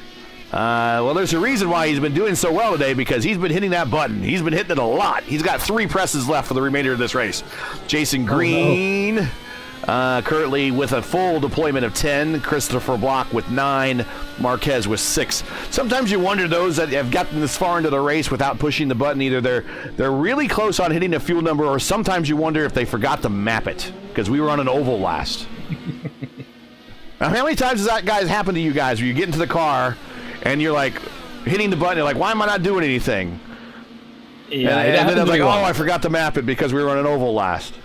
there's a reason why he's been doing so well today, because he's been hitting that button. He's been hitting it a lot. He's got 3 presses left for the remainder of this race. Jason Green, currently with a full deployment of 10. Christopher Block with 9. Marquez with 6. Sometimes you wonder, those that have gotten this far into the race without pushing the button, either they're really close on hitting a fuel number, or sometimes you wonder if they forgot to map it, because we were on an oval last. Now, how many times has that guys happened to you guys where you get into the car and you're like hitting the button, you're like, why am I not doing anything? Yeah, and then I'm like, oh, I forgot to map it because we were on an oval last.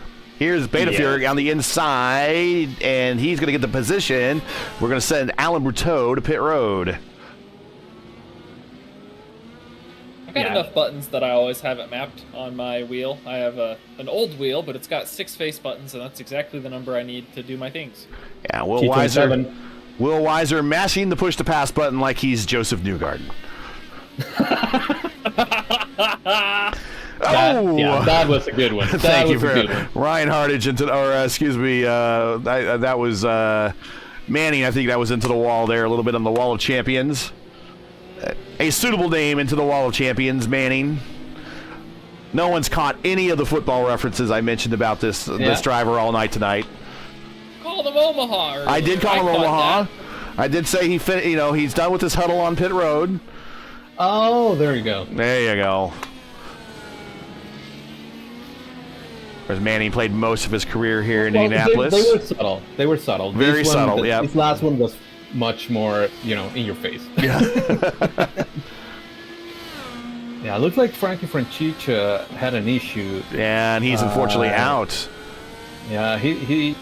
Here's Beta Fury on the inside, and he's going to get the position. We're going to send Alan Bruteau to pit road. I've got enough buttons that I always have it mapped on my wheel. I have an old wheel, but it's got 6 face buttons, and that's exactly the number I need to do my things. Yeah, Will Weiser mashing the push to pass button like he's Joseph Newgarden. That was a good one. Thank you for Ryan Hardage into, that was Manning. I think that was into the wall there, a little bit on the wall of champions. A suitable name into the wall of champions, Manning. No one's caught any of the football references I mentioned about this driver all night tonight. Call them Omaha. I did call him Omaha. I did say he's done with his huddle on pit road. Oh, there you go. There you go. Whereas Manning played most of his career here in Indianapolis. They were subtle. They were subtle. Very subtle, yeah. This last one was much more, in your face. Yeah. Yeah, it looks like Frankie Franchicha had an issue. Yeah, and he's unfortunately out. Yeah, he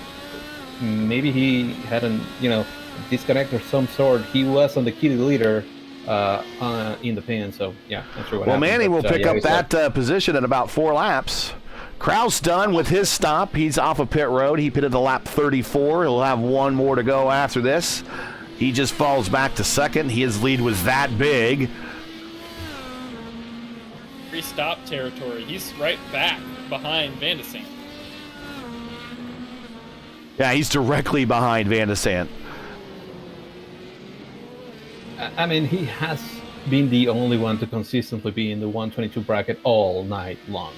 maybe he had a disconnect or some sort. He was on the key leader in the pin, so yeah, not sure what happened. Manning will pick up that position in about 4 laps. Kraus done with his stop. He's off of pit road. He pitted the lap 34. He'll have 1 more to go after this. He just falls back to second. His lead was that big. Stop territory. He's right back behind Van de Sant. Yeah, he's directly behind Van de Sant. I mean, he has been the only one to consistently be in the 122 bracket all night long.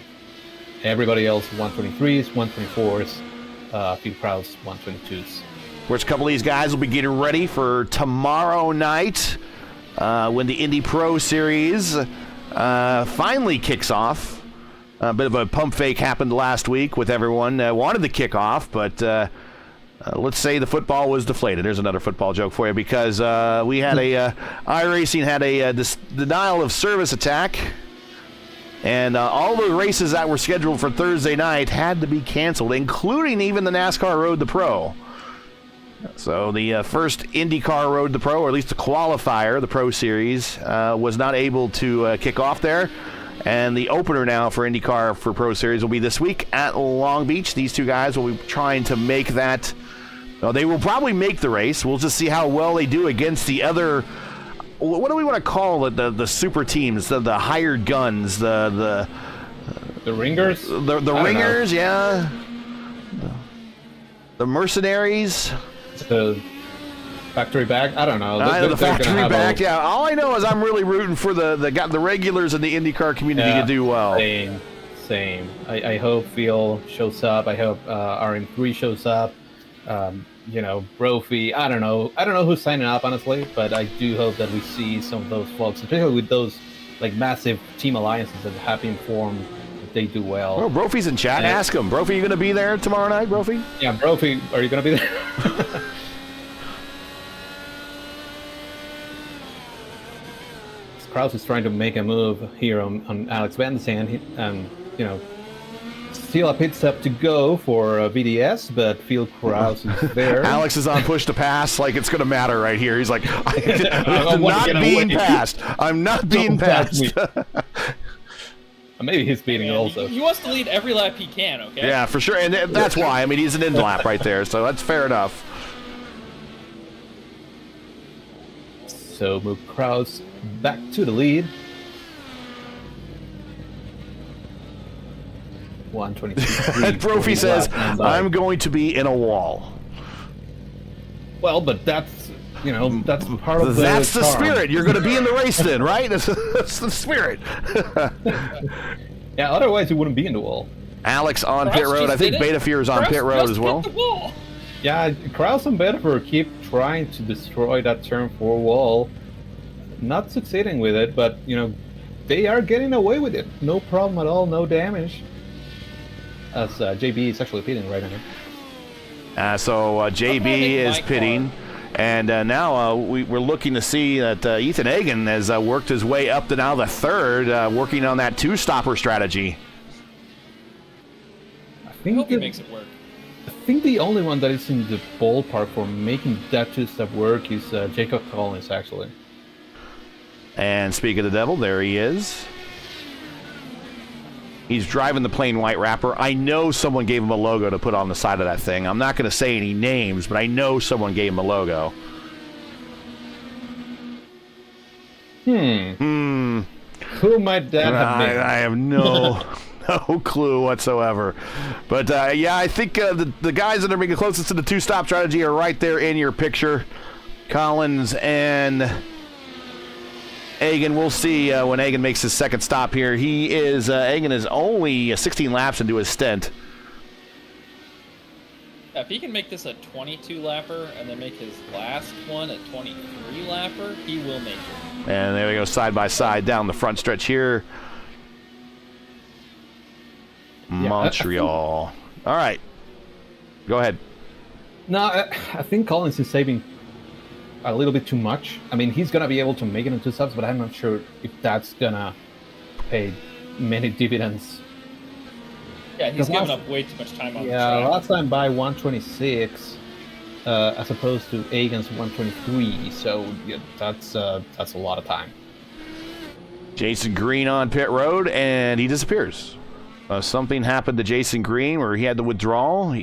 Everybody else 123s, 124s, Phil Kraus 122s. Of course, a couple of these guys will be getting ready for tomorrow night when the Indy Pro Series finally kicks off. A bit of a pump fake happened last week with everyone wanted to kick off, but let's say the football was deflated. There's another football joke for you because we had iRacing had a denial of service attack, and all the races that were scheduled for Thursday night had to be canceled, including even the NASCAR Road to Pro. So the first IndyCar Road to Pro, or at least the qualifier, the Pro Series, was not able to kick off there. And the opener now for IndyCar for Pro Series will be this week at Long Beach. These two guys will be trying to make that. Well, they will probably make the race. We'll just see how well they do against the other. What do we want to call it? The super teams, the hired guns, the ringers, the ringers, yeah, the mercenaries. The factory back? I don't know. The factory back, yeah. All I know is I'm really rooting for the regulars in the IndyCar community to do well. Same. I hope Phil shows up. I hope RM3 shows up. Brophy. I don't know who's signing up, honestly, but I do hope that we see some of those folks, especially with those like massive team alliances that have been formed. They do well. Oh, Brophy's in chat. Ask him. Brophy, you going to be there tomorrow night, Brophy? Yeah, Brophy, are you going to be there? Kraus is trying to make a move here on Alex Van de Sant. Still a pit stop to go for VDS, but Phil Kraus is there. Alex is on push to pass like it's going to matter right here. He's like, I'm not being passed. I'm not being passed. Maybe he's beating also. He wants to lead every lap he can, okay? Yeah, for sure. And that's why. I mean, he's an end lap right there, so that's fair enough. So move Kraus back to the lead. 123. Brophy says, I'm going to be in a wall. Well, but that's part of That's the spirit. You're going to be in the race then, right? That's the spirit. Yeah, otherwise you wouldn't be in the wall. Alex on pit road. I think Beta Fear is on pit road as well. Yeah, Kraus and Beta keep trying to destroy that turn 4 wall. Not succeeding with it, but, they are getting away with it. No problem at all, no damage. As JB is actually pitting right now. So JB is pitting. And now we're looking to see that Ethan Hagen has worked his way up to now the third, working on that two-stopper strategy. I hope he makes it work. I think the only one that is in the ballpark for making that two-step work is Jacob Collins, actually. And speak of the devil, there he is. He's driving the plain white wrapper. I know someone gave him a logo to put on the side of that thing. I'm not going to say any names, but I know someone gave him a logo. Who might that have been? I have no clue whatsoever. But yeah, I think the guys that are being closest to the two-stop strategy are right there in your picture. Collins and Hagen. We'll see when Hagen makes his second stop here. Hagen is only 16 laps into his stint. If he can make this a 22 lapper and then make his last one a 23 lapper, he will make it. And there we go, side by side down the front stretch here. Montreal. All right. Go ahead. No, I think Collins is saving a little bit too much. I mean, he's going to be able to make it in two stops, but I'm not sure if that's going to pay many dividends. Yeah, he's giving up way too much time on the track. Yeah, last time by 126 as opposed to Hagen's 123, so yeah, that's a lot of time. Jason Green on pit road, and he disappears. Something happened to Jason Green where he had to withdraw.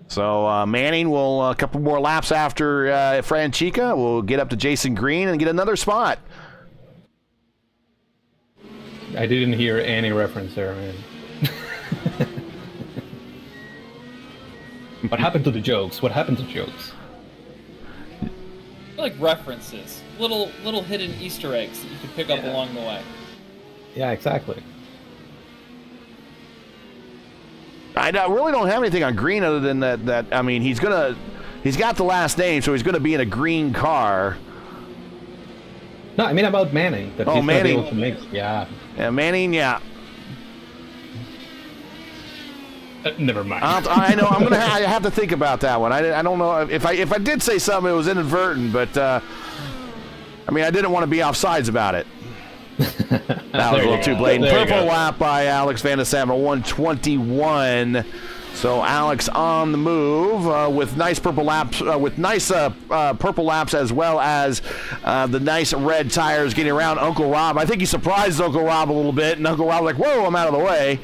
So Manning will, a couple more laps after Franchica, will get up to Jason Green and get another spot. I didn't hear any reference there, man. What happened to the jokes? What happened to jokes? Like references, little hidden Easter eggs that you can pick up along the way. Yeah, exactly. I really don't have anything on Green other than that. I mean, he's got the last name, so he's gonna be in a green car. No, I mean about Manning. That he's Manning. Able to make, yeah, Manning, yeah. Never mind. I know. I have to think about that one. I don't know if I did say something, it was inadvertent, but I mean, I didn't want to be offsides about it. That was a little too blatant. Purple lap by Alex Van de Sam, 121. So Alex on the move with nice purple laps, purple laps as well as the nice red tires getting around Uncle Rob. I think he surprised Uncle Rob a little bit, and Uncle Rob was like, "Whoa, I'm out of the way."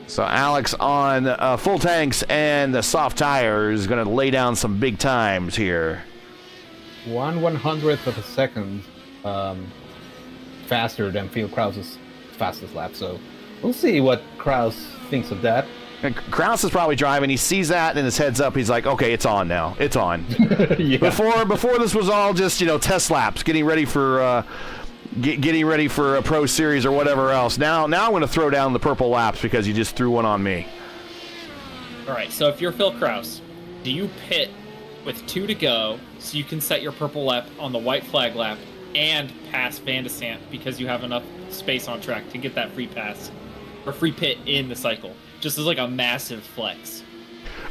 So Alex on full tanks and the soft tires is going to lay down some big times here. 1/100th of a second faster than Phil Krause's fastest lap. So we'll see what Krause thinks of that. And Krause is probably driving. He sees that and his head's up. He's like, "Okay, it's on now. It's on." Yeah. Before this was all just test laps, getting ready for. Getting ready for a pro series or whatever else. Now I'm going to throw down the purple laps because you just threw one on me. All right, so if you're Phil Krause, do you pit with 2 to go so you can set your purple lap on the white flag lap and pass Van de Sant because you have enough space on track to get that free pass or free pit in the cycle? Just as like a massive flex.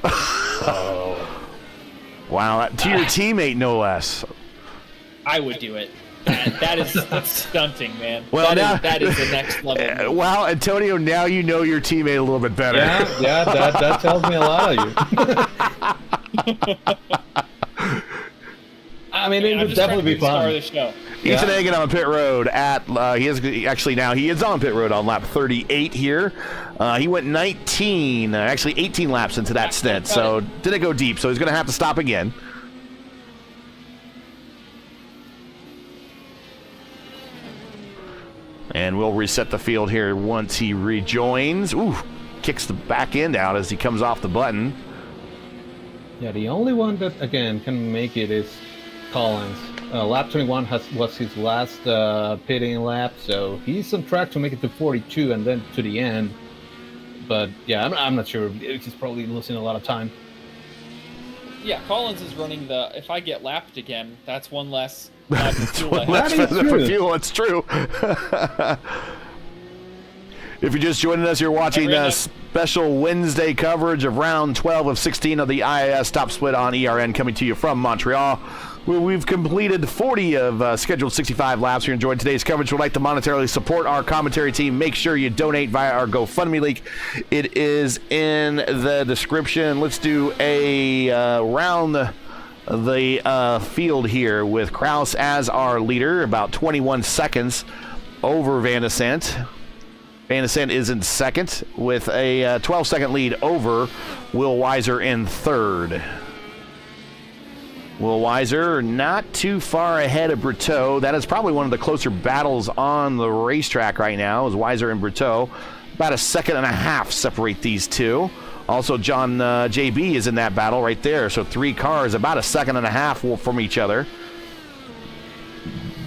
Oh. Wow, to your teammate, no less. I would do it. That's stunting, man. Well, that is the next level. Wow, Antonio, now you know your teammate a little bit better. Yeah, that tells me a lot of you. I mean, it would definitely be fun. The show. Ethan Hagen on pit road he is on pit road on lap 38 here. He went 18 laps into that stint, so didn't go deep, so he's going to have to stop again. And we'll reset the field here once he rejoins. Ooh, kicks the back end out as he comes off the button. Yeah, the only one that, again, can make it is Collins. Lap 21 was his last pitting lap, so he's on track to make it to 42 and then to the end. But, yeah, I'm not sure. He's probably losing a lot of time. Yeah, Collins is running if I get lapped again, that's one less. That's one less for fuel. It's true. If you're just joining us, you're watching special Wednesday coverage of round 12 of 16 of the IIS Top Split on ERN, coming to you from Montreal, where we've completed 40 of scheduled 65 laps. If you're enjoying today's coverage, would like to monetarily support our commentary team, make sure you donate via our GoFundMe link. It is in the description. Let's do a round the field here with Kraus as our leader, about 21 seconds over Van de Sant. Van de Sant is in second with a 12-second lead over Will Weiser in third. Will Weiser not too far ahead of Brito. That is probably one of the closer battles on the racetrack right now, is Weiser and Brito. About a second and a half separate these two. Also, John JB is in that battle right there. So 3 cars, about a second and a half from each other.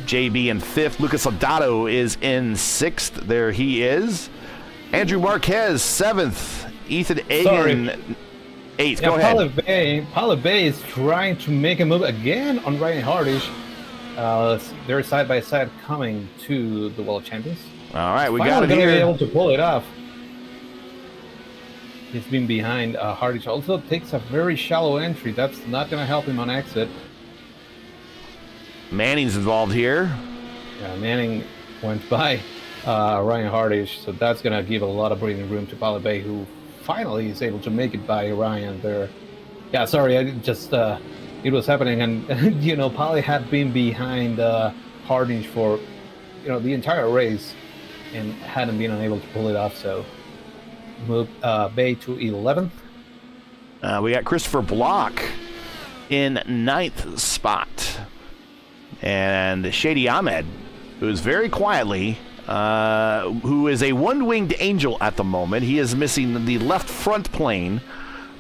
JB in 5th. Lucas Lodato is in 6th. There he is. Andrew Marquez, 7th. Ethan Agan, 8th. Go ahead. Paula Bay is trying to make a move again on Ryan Hardish. They're side by side coming to the World Champions. All right, we got it here. Be able to pull it off. He's been behind. Hardish also takes a very shallow entry. That's not going to help him on exit. Manning's involved here. Yeah, Manning went by Ryan Hardish, so that's going to give a lot of breathing room to Paula Bay, who finally is able to make it by Ryan there. Yeah, sorry, I just it was happening, and you know, Paula had been behind Hardish for the entire race and hadn't been unable to pull it off. So move Bay to 11th. We got Christopher Block in 9th spot. And Shady Ahmed, who is very quietly, who is a one-winged angel at the moment. He is missing the left front plane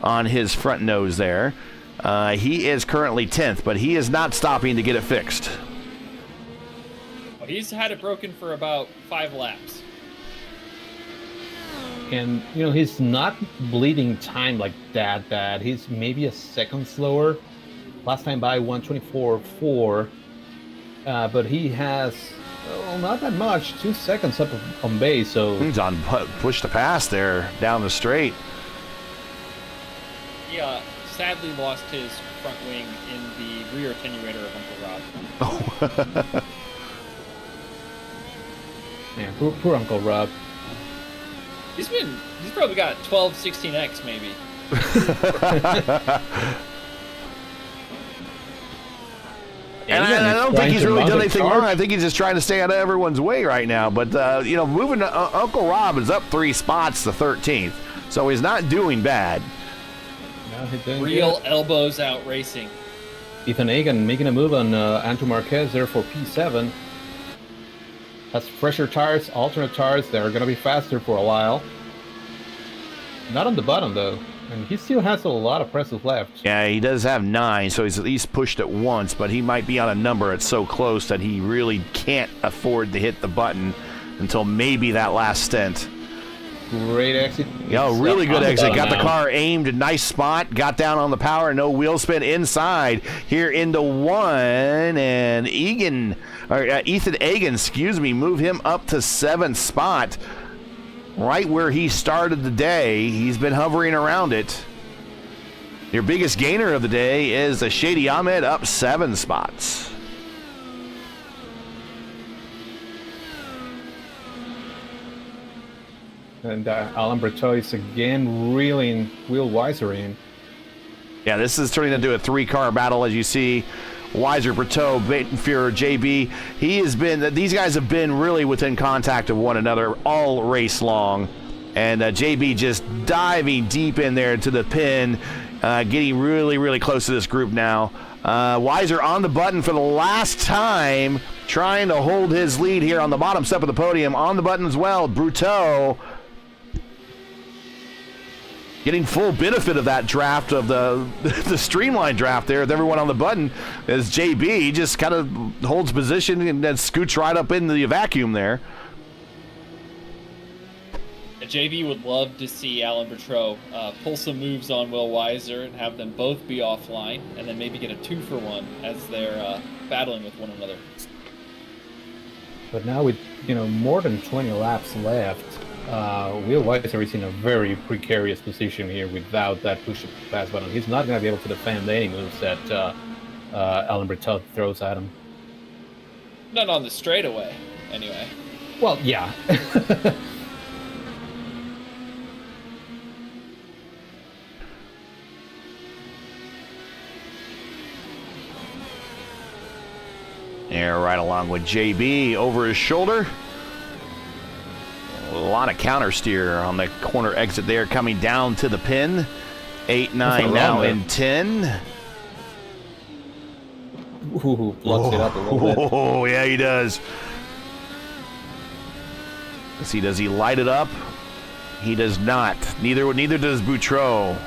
on his front nose there. He is currently 10th, but he is not stopping to get it fixed. Well, he's had it broken for about 5 laps. And, he's not bleeding time like that bad. He's maybe a second slower. Last time by 1:24.4. But he has, not that much, 2 seconds up on base. So he's on push to pass there down the straight. He sadly lost his front wing in the rear attenuator of Uncle Rob. Yeah, poor Uncle Rob. He's probably got 12-16X maybe. And I don't think he's really done anything wrong. I think he's just trying to stay out of everyone's way right now. But, moving Uncle Rob is up 3 spots to 13th. So he's not doing bad. No, he's doing Real good. elbows out racing. Ethan Agan making a move on Andrew Marquez there for P7. Has fresher tires, alternate tires. They're going to be faster for a while. Not on the bottom, though. And he still has a lot of presses left. Yeah, he does have 9, so he's at least pushed it once, but he might be on a number that's so close that he really can't afford to hit the button until maybe that last stint. Great exit. Yeah, really good exit. Got the now. car aimed, a nice spot, got down on the power, no wheel spin inside here into 1, and Ethan Agan, move him up to 7th spot. Right where he started the day. He's been hovering around it. Your biggest gainer of the day is a Shady Ahmed, up 7 spots. And Alan Bertoy is again reeling Will Weiser in. Yeah, this is turning into a 3-car battle, as you see. Weiser, Berto, Batenfuhrer, JB. These guys have been really within contact of one another all race long. And JB just diving deep in there to the pin, getting really, really close to this group now. Weiser on the button for the last time, trying to hold his lead here on the bottom step of the podium. On the button as well, Brito. Getting full benefit of that draft, of the streamlined draft there with everyone on the button, as JB just kind of holds position and then scoots right up into the vacuum there. JB would love to see Alan Bertrot pull some moves on Will Weiser and have them both be offline, and then maybe get a 2-for-1 as they're battling with one another. But now with more than 20 laps left, Will Weiser is in a very precarious position here without that push pass button. He's not going to be able to defend any moves that Alan Britell throws at him. Not on the straightaway, anyway. Well, yeah. Yeah, right along with JB over his shoulder. A lot of counter steer on the corner exit there, coming down to the pin. 8, 9 now in 10. Ooh, blocks it up a little bit. Oh, yeah, he does. Let's see, does he light it up? He does not. Neither does Boutreau.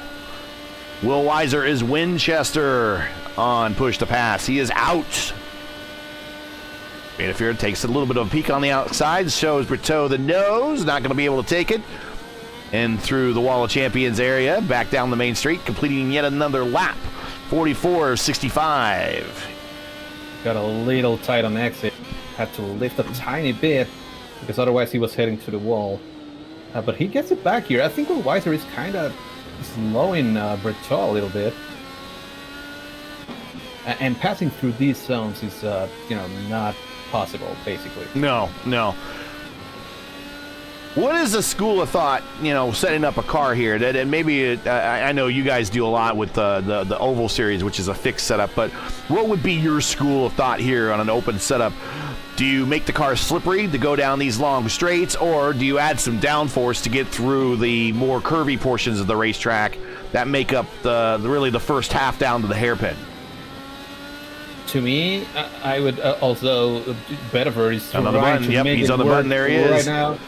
Will Weiser is Winchester on push to pass. He is out. Interference takes a little bit of a peek on the outside, shows Brito the nose, not going to be able to take it. And through the Wall of Champions area, back down the main street, completing yet another lap. 44.65. Got a little tight on exit. Had to lift a tiny bit, because otherwise he was heading to the wall. But he gets it back here. I think Will Weiser is kind of slowing Brito a little bit. And passing through these zones is, not possible, basically. No. What is the school of thought, setting up a car here? That maybe I know you guys do a lot with the oval series, which is a fixed setup. But what would be your school of thought here on an open setup? Do you make the car slippery to go down these long straights, or do you add some downforce to get through the more curvy portions of the racetrack that make up really the first half down to the hairpin? To me, I would also Bedford is on the button. Yep, he's on the button. There he is right now.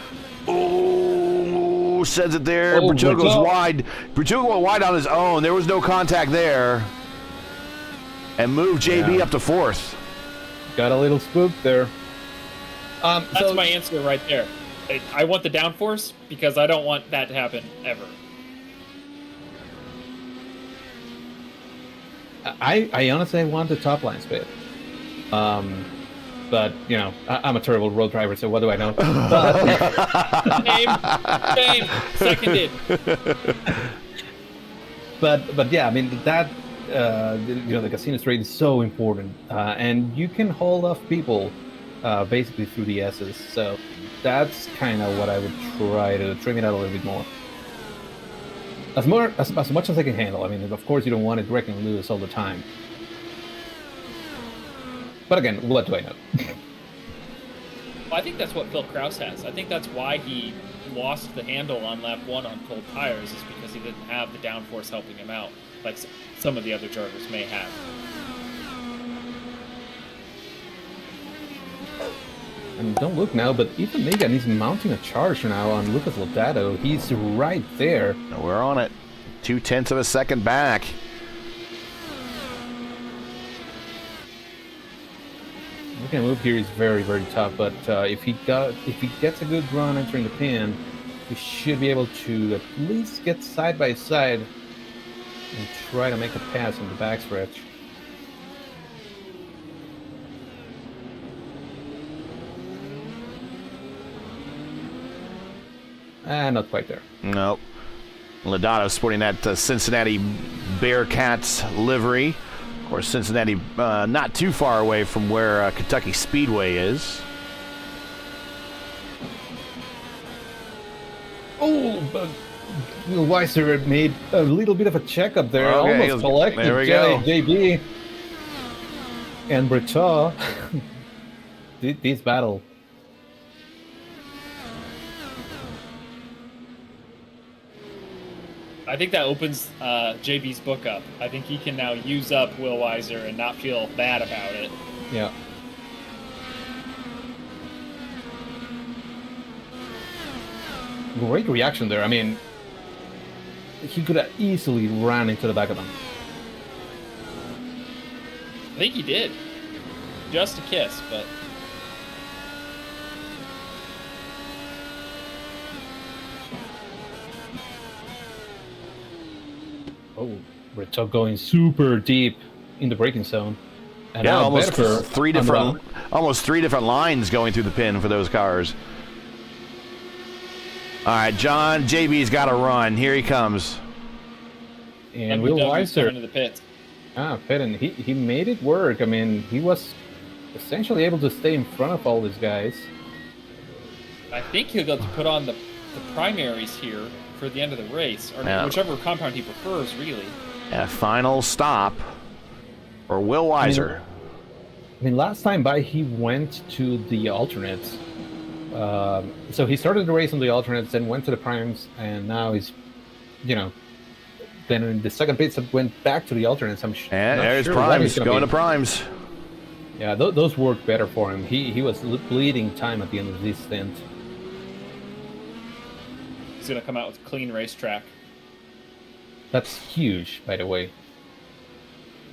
Oh, says it there. Oh, Brito goes wide. Brito went wide on his own. There was no contact there. And moved JB up to fourth. Got a little spook there. That's my answer right there. I want the downforce because I don't want that to happen ever. I honestly want the top line speed. But, I'm a terrible road driver, so what do I know? Same. Seconded. But yeah, I mean, that, the casino straight is so important. And you can hold off people basically through the S's. So that's kind of what I would try to trim it out a little bit more. As much as I can handle. I mean, of course, you don't want it wrecking loose all the time. But again, what do I know? Well, I think that's what Phil Krause has. I think that's why he lost the handle on lap 1 on cold tires, is because he didn't have the downforce helping him out, like some of the other drivers may have. And don't look now, but even Megan is mounting a charge now on Lucas Lodato. He's right there. We're on it. 0.2 of a second back. Making a move here is very, very tough, but if he gets a good run entering the pin, he should be able to at least get side by side and try to make a pass in the backstretch. Not quite there. Nope. Lodato sporting that Cincinnati Bearcats livery. Of course, Cincinnati not too far away from where Kentucky Speedway is. Oh, but Will Weiser made a little bit of a checkup there. Okay, Almost collected there we go. JB and Brito. This battle. I think that opens JB's book up. I think he can now use up Will Weiser and not feel bad about it. Yeah. Great reaction there. I mean, he could have easily ran into the back of them. I think he did. Just a kiss, but... Oh, Brito going super deep in the braking zone. And yeah, almost almost three different lines going through the pin for those cars. All right, John, JB's got to run. Here he comes. And Will Weiser into the pits. Fitton, he made it work. I mean, he was essentially able to stay in front of all these guys. I think he'll go to put on the primaries here for the end of the race, or whichever compound he prefers, really. A final stop for Will Weiser. I mean, last time by, he went to the alternates. So he started the race on the alternates, then went to the primes, and now he's, then in the second pit stop went back to the alternates. And there's primes, going to primes. Yeah, those worked better for him. He was bleeding time at the end of this stint. He's going to come out with a clean racetrack. That's huge, by the way.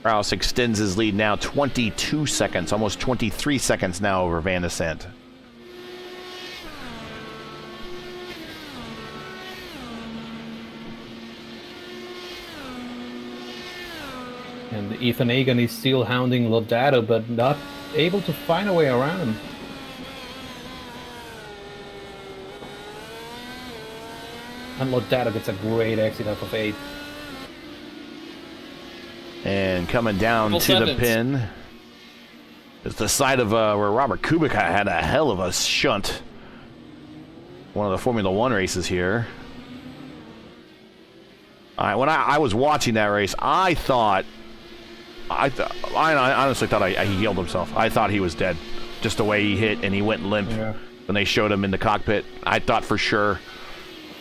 Kraus extends his lead now 22 seconds, almost 23 seconds now over Van de Sant. And Ethan Hagan is still hounding Lodato, but not able to find a way around him. And Lodato gets a great exit off of 8. And coming down to the pin is the side of where Robert Kubica had a hell of a shunt. One of the Formula One races here. All right, when I was watching that race, I honestly thought he healed himself. I thought he was dead, just the way he hit, and he went limp when they showed him in the cockpit. I thought for sure.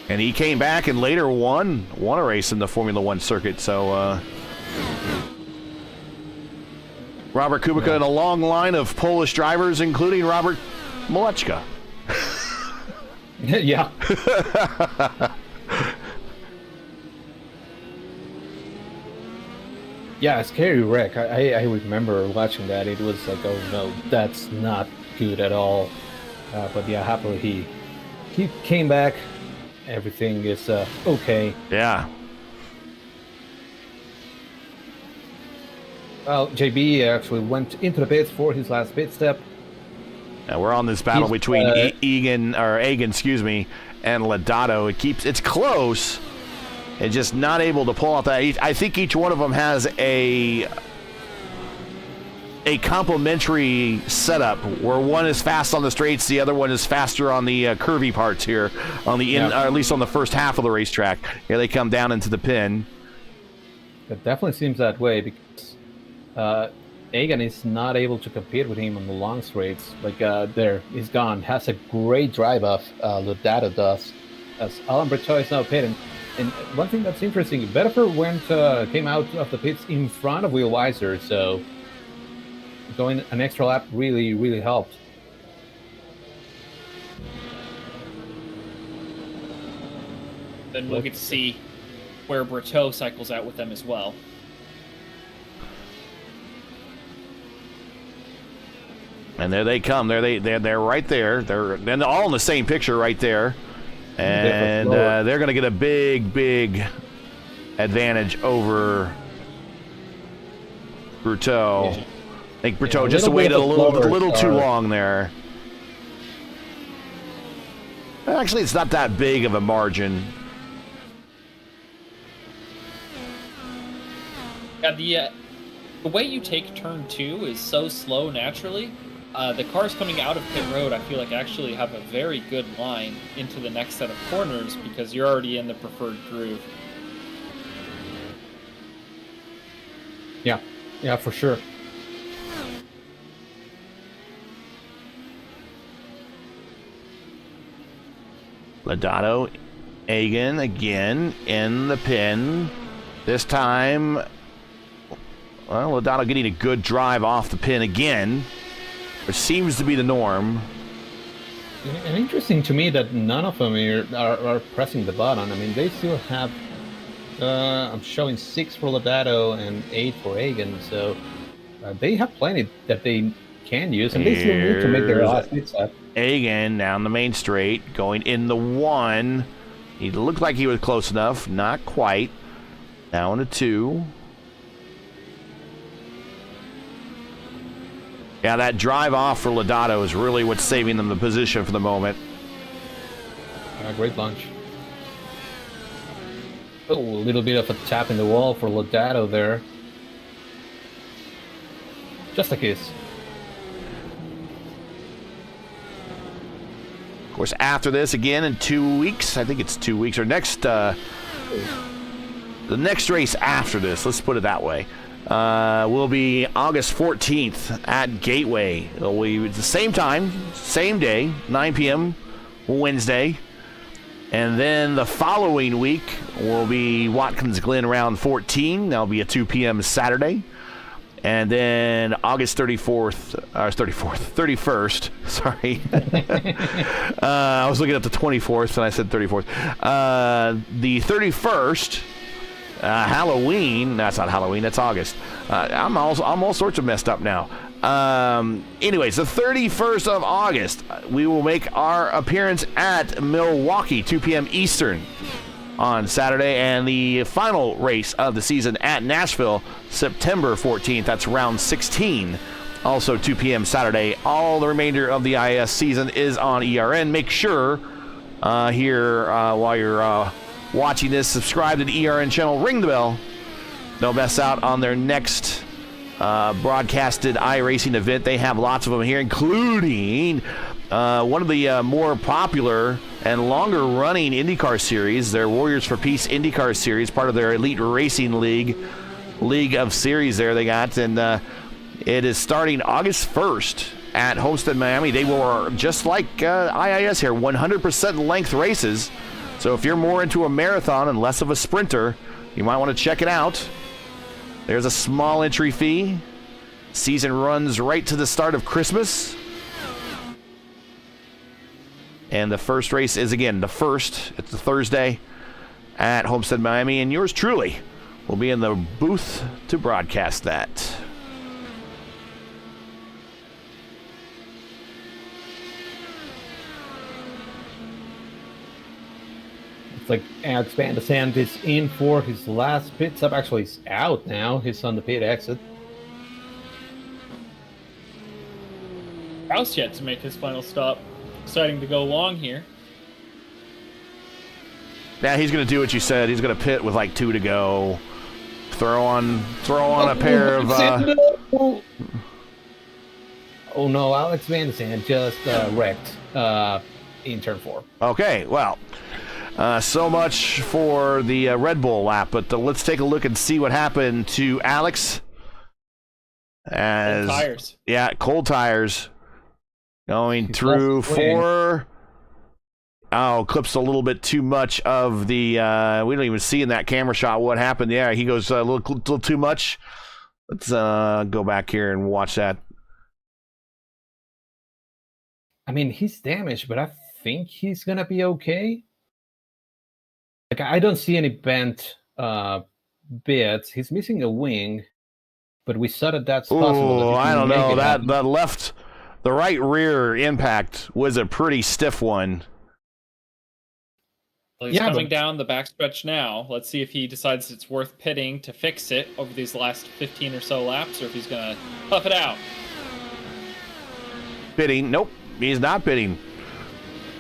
And he came back and later won a race in the Formula One circuit. So Robert Kubica and a long line of Polish drivers, including Robert Maleczka. Yeah. Yeah, a scary wreck. I remember watching that. It was like, oh no, that's not good at all. But yeah, happily he came back. Everything is okay. Yeah. Well, JB actually went into the pits for his last pit stop. Now we're on this battle between Hagan, and Lodato. It's close. And just not able to pull out that. I think each one of them has a complementary setup where one is fast on the straights, the other one is faster on the curvy parts here, on the or at least on the first half of the racetrack. Here they come down into the pin. It definitely seems that way because Hagan is not able to compete with him on the long straights. Like there, he's gone. Has a great drive off. Lodato does. As Alain Bertot is now pitting. And one thing that's interesting, Bettefer came out of the pits in front of Will Weiser, so going an extra lap really, really helped. Then we'll get to see where Bertot cycles out with them as well. And there they come. They're right there. They're all in the same picture right there. And they're going to get a big advantage over Bertot. I think Bertot just waited a little too long there. Actually, it's not that big of a margin. Yeah, the way you take turn 2 is so slow naturally. The cars coming out of pit road, I feel like actually have a very good line into the next set of corners because you're already in the preferred groove. Yeah, for sure. Lodato, Hagan again in the pin. This time, well, Lodato getting a good drive off the pin again, which seems to be the norm. And interesting to me that none of them are pressing the button. I mean, they still have, I'm showing 6 for Lodato and 8 for Hagan, so they have plenty that they can use, and they still need to make their last pit stop. Hagan down the main straight, going in the 1. He looked like he was close enough, not quite. Now in a 2. Yeah, that drive off for Lodato is really what's saving them the position for the moment. Great launch. Oh, a little bit of a tap in the wall for Lodato there. Just a kiss. Of course, after this, again in 2 weeks, I think it's 2 weeks, or the next race after this, let's put it that way, will be August 14th at Gateway. It'll be the same time, same day, 9 p.m. Wednesday. And then the following week will be Watkins Glen Round 14. That'll be a 2 p.m. Saturday. And then August 31st, sorry. I was looking at the 24th and I said 34th. The 31st, Halloween, that's not Halloween, that's August. I'm all sorts of messed up now. Anyways, the 31st of August, we will make our appearance at Milwaukee, 2 p.m. Eastern on Saturday, and the final race of the season at Nashville, September 14th. That's round 16, also 2 p.m. Saturday. All the remainder of the IS season is on ERN. Make sure here while you're watching this, subscribe to the ERN channel, ring the bell. Don't miss out on their next broadcasted iRacing event. They have lots of them here, including one of the more popular and longer running IndyCar series, their Warriors for Peace IndyCar series, part of their Elite Racing League of series there they got. And it is starting August 1st at Homestead, Miami. They will, just like IIS here, 100% length races. So if you're more into a marathon and less of a sprinter, you might want to check it out. There's a small entry fee. Season runs right to the start of Christmas. And the first race is, again, the first. It's a Thursday at Homestead, Miami. And yours truly will be in the booth to broadcast that. It's like Alex Van der Sand is in for his last pit stop. Actually, he's out now. He's on the pit exit. House yet to make his final stop. Exciting to go long here. Now he's going to do what you said. He's going to pit with like 2 to go. Throw on a pair of... Oh no, Alex Van der Sand just wrecked in turn 4. Okay, well, so much for the Red Bull lap, but let's take a look and see what happened to Alex. Cold tires. Yeah, cold tires. Going through 4. Oh, clips a little bit too much of the... we don't even see in that camera shot what happened. Yeah, he goes a little too much. Let's go back here and watch that. I mean, he's damaged, but I think he's going to be okay. Like, I don't see any bent bits. He's missing a wing, but we saw that that's possible. Oh, I don't know. The right rear impact was a pretty stiff one. Well, he's coming down the backstretch now. Let's see if he decides it's worth pitting to fix it over these last 15 or so laps, or if he's going to puff it out. Pitting. Nope, he's not pitting.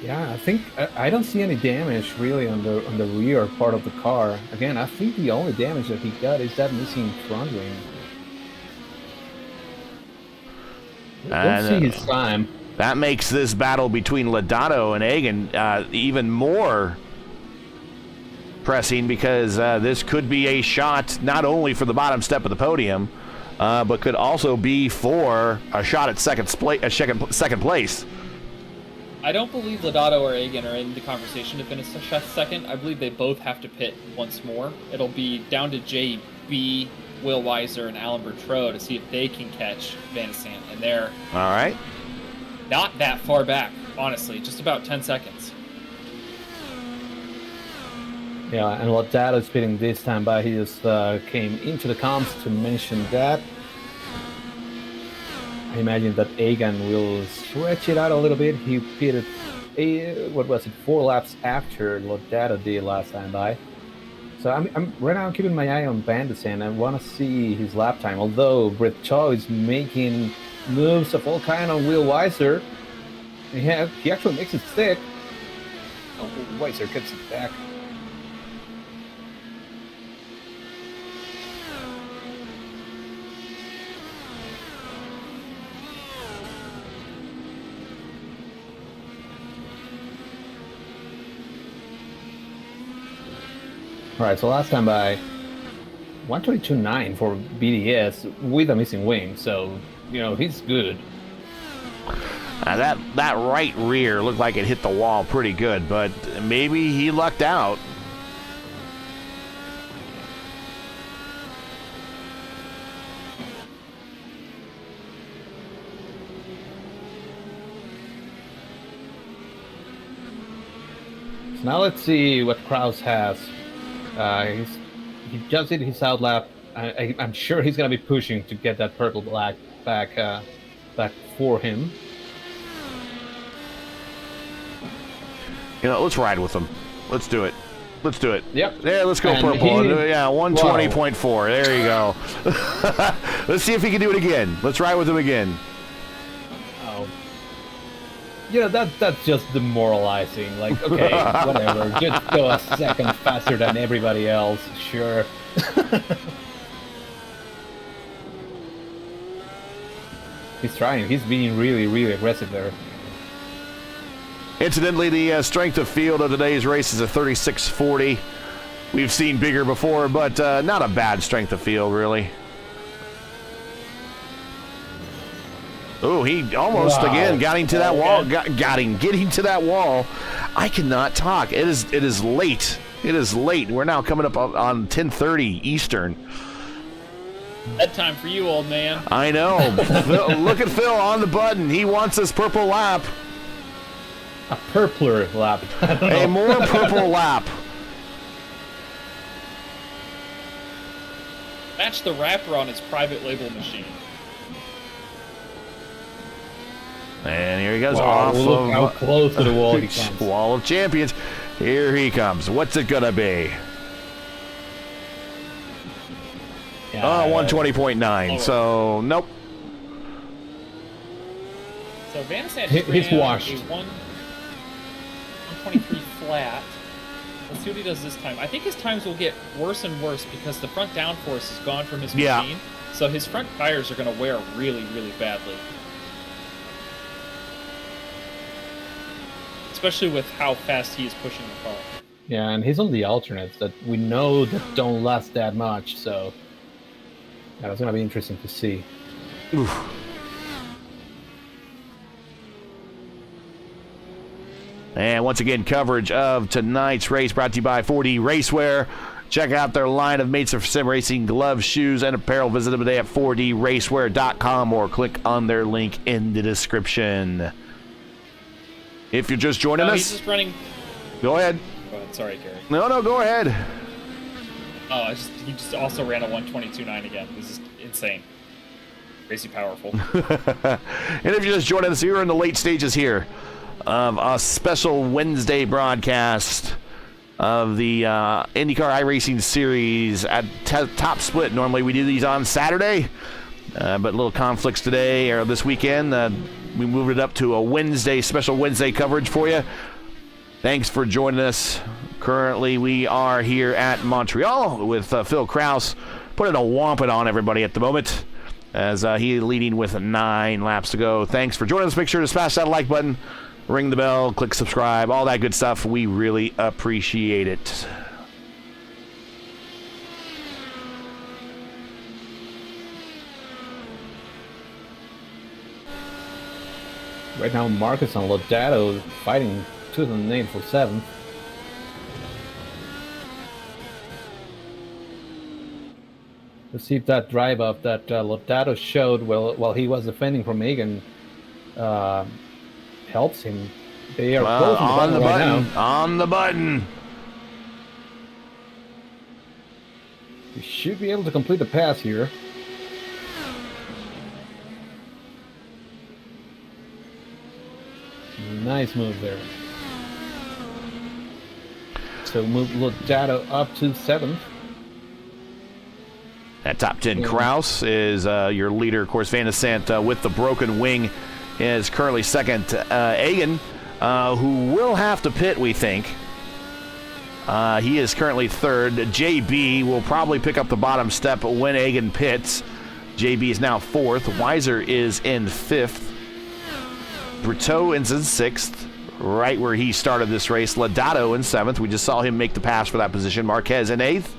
Yeah, I think I don't see any damage really on the rear part of the car. Again, I think the only damage that he got is that missing front wing. Let's see his time. That makes this battle between Lodato and Egan even more pressing, because this could be a shot not only for the bottom step of the podium, but could also be for a shot at second place. I don't believe Lodato or Egan are in the conversation to finish second. I believe they both have to pit once more. It'll be down to JB, Will Weiser, and Alan Bertrot to see if they can catch Van der Sand. And they're all right. Not that far back, honestly. Just about 10 seconds. Yeah, and Lodato's pitting this time, but he just came into the comms to mention that. I imagine that Egan will stretch it out a little bit. He pitted, 4 laps after Lodato did last time by. So I'm right now keeping my eye on Van der Sand. I want to see his lap time. Although Bertrot is making moves of all kind on Will Weiser, he actually makes it stick. Oh, Weiser gets it back. Alright, so last time by 122.9 for BDS with a missing wing, so, he's good. That right rear looked like it hit the wall pretty good, but maybe he lucked out. So now let's see what Kraus has. He just did his out lap. I'm sure he's gonna be pushing to get that purple black back for him. Let's ride with him. Let's do it. Let's do it. Yep. Yeah, let's go And purple. Yeah, 120.4. There you go. Let's see if he can do it again. Let's ride with him again. Oh. That's just demoralizing. Like, okay, whatever. Just go a second faster than everybody else. Sure. He's trying. He's being really, really aggressive there. Incidentally, the strength of field of today's race is a 36.40. We've seen bigger before, but not a bad strength of field, really. Oh, he almost again got into that wall. Getting to that wall. I cannot talk. It is late. It is late. We're now coming up on 10:30 Eastern. Bedtime for you, old man. I know. Look at Phil on the button. He wants this purple lap. A purpler lap. A more purple lap. Match the wrapper on his private label machine. And here he goes Wow, look how close to the wall he comes. Wall of Champions. Here he comes. What's it gonna be? Yeah, 120.9. So nope. So Van Sant He's ran washed. a 123 flat. Let's see what he does this time. I think his times will get worse and worse because the front downforce is gone from his machine. So his front tires are going to wear really, really badly. Especially with how fast he is pushing the car. Yeah, and he's on the alternates that we know that don't last that much, so that's going to be interesting to see. Oof. And once again, coverage of tonight's race brought to you by 4D Racewear. Check out their line of mates for sim racing gloves, shoes, and apparel. Visit them today at 4dracewear.com or click on their link in the description. If you're just joining us, he's just running. Go ahead. Go ahead. Sorry, Gary. No, go ahead. Oh, he just also ran a 122.9 again. This is insane. Crazy powerful. And if you're just joining us, you're in the late stages here of a special Wednesday broadcast of the IndyCar iRacing series at Top Split. Normally we do these on Saturday, but little conflicts today or this weekend. We moved it up to a Wednesday, special Wednesday coverage for you. Thanks for joining us. Currently, we are here at Montreal with Phil Kraus, putting a whomping on everybody at the moment as he leading with 9 laps to go. Thanks for joining us. Make sure to smash that like button, ring the bell, click subscribe, all that good stuff. We really appreciate it. Right now, Marcus and Lodato fighting tooth and nail for 7th. Let's see if that drive up that Lodato showed while he was defending from Egan helps him. They are both on the button right now. On the button. He should be able to complete the pass here. Nice move there. So move Lodato up to 7th. At top 10, Kraus is your leader. Of course, Van Sant with the broken wing is currently second. Egan who will have to pit, we think. He is currently third. JB will probably pick up the bottom step when Egan pits. JB is now fourth. Weiser is in fifth. Brito is in sixth, right where he started this race. Lodato in seventh. We just saw him make the pass for that position. Marquez in eighth.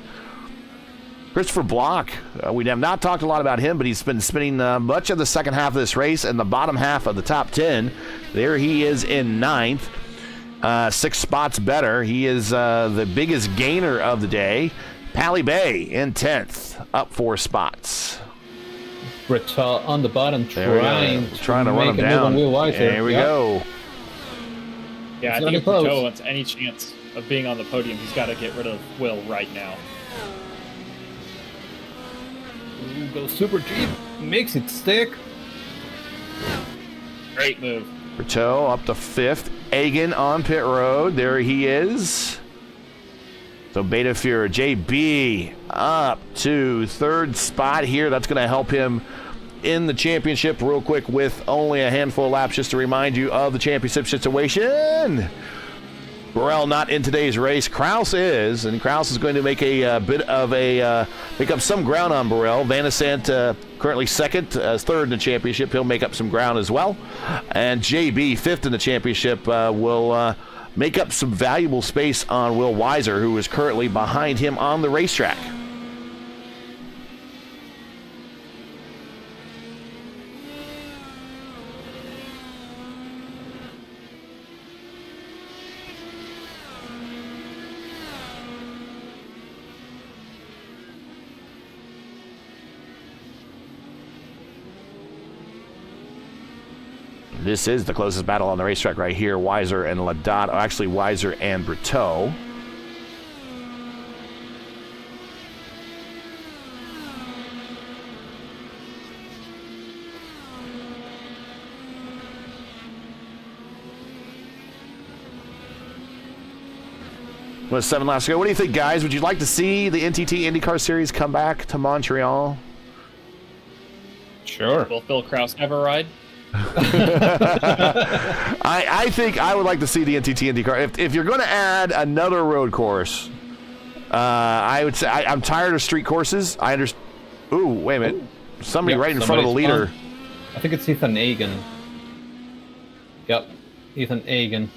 Christopher Block, we have not talked a lot about him, but he's been spinning much of the second half of this race and the bottom half of the top 10. There he is in ninth. 6 spots better. He is the biggest gainer of the day. Pally Bay in 10th, up 4 spots. Brito on the bottom trying to run him down. There we go. Yeah, I think if Brito wants any chance of being on the podium, he's got to get rid of Will right now. Ooh, go super G, makes it stick. Great move. Brito up to 5th. Egan on pit road. There he is. So Beta Fuhrer, JB up to 3rd spot here. That's going to help him in the championship real quick with only a handful of laps, just to remind you of the championship situation. Burrell not in today's race. Kraus is, and Kraus is going to make a bit of a make up some ground on Burrell. Van Asant currently 2nd, 3rd in the championship. He'll make up some ground as well. And JB 5th in the championship will make up some valuable space on Will Weiser, who is currently behind him on the racetrack. This is the closest battle on the racetrack right here. Weiser and Lodato. Actually, Weiser and Brito. With 7 laps to go. What do you think, guys? Would you like to see the NTT IndyCar Series come back to Montreal? Sure. Will Phil Kraus ever ride? I think I would like to see the NTT IndyCar. If you're going to add another road course, I would say I'm tired of street courses. I understand. Ooh, wait a minute. Somebody right in front of the leader. I think it's Ethan Egan. Yep, Ethan Egan.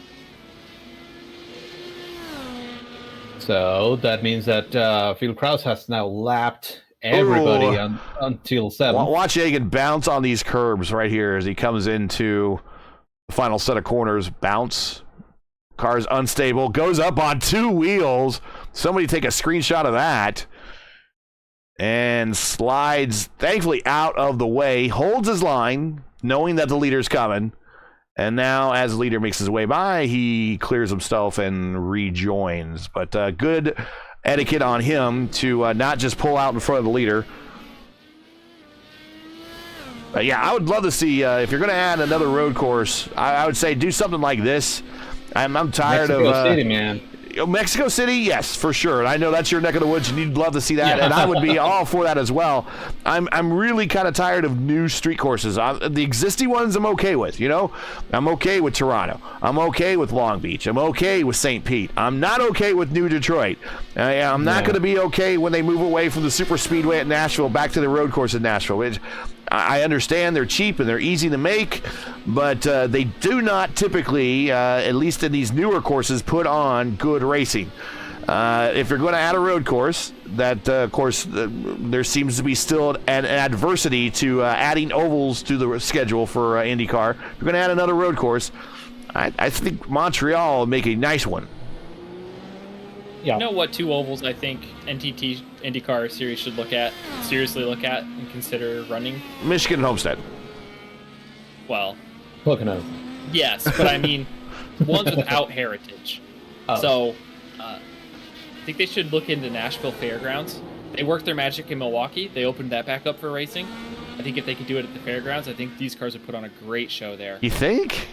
So that means that Phil Kraus has now lapped everybody until 7. Watch Egan bounce on these curbs right here as he comes into the final set of corners. Bounce. Car's unstable. Goes up on 2 wheels. Somebody take a screenshot of that. And slides, thankfully, out of the way. Holds his line, knowing that the leader's coming. And now, as the leader makes his way by, he clears himself and rejoins. But good etiquette on him to not just pull out in front of the leader. But yeah, I would love to see, if you're going to add another road course, I would say do something like this. I'm tired Mexico of... City, man. Mexico City, yes, for sure. And I know that's your neck of the woods, and you'd love to see that, and I would be all for that as well. I'm really kind of tired of new street courses. The existing ones I'm okay with, you know? I'm okay with Toronto. I'm okay with Long Beach. I'm okay with St. Pete. I'm not okay with New Detroit. I'm not going to be okay when they move away from the super speedway at Nashville back to the road course in Nashville, which I understand they're cheap and they're easy to make, but they do not typically, at least in these newer courses, put on good racing. If you're going to add a road course, that of course there seems to be still an adversity to adding ovals to the schedule for IndyCar. If you're going to add another road course, I think Montreal will make a nice one. Yeah. You know what 2 ovals I think NTT IndyCar Series should seriously look at and consider running? Michigan and Homestead. Well, Pocono. Yes, but I mean ones without heritage. Oh. So I think they should look into Nashville Fairgrounds. They worked their magic in Milwaukee. They opened that back up for racing. I think if they could do it at the fairgrounds, I think these cars would put on a great show there. You think?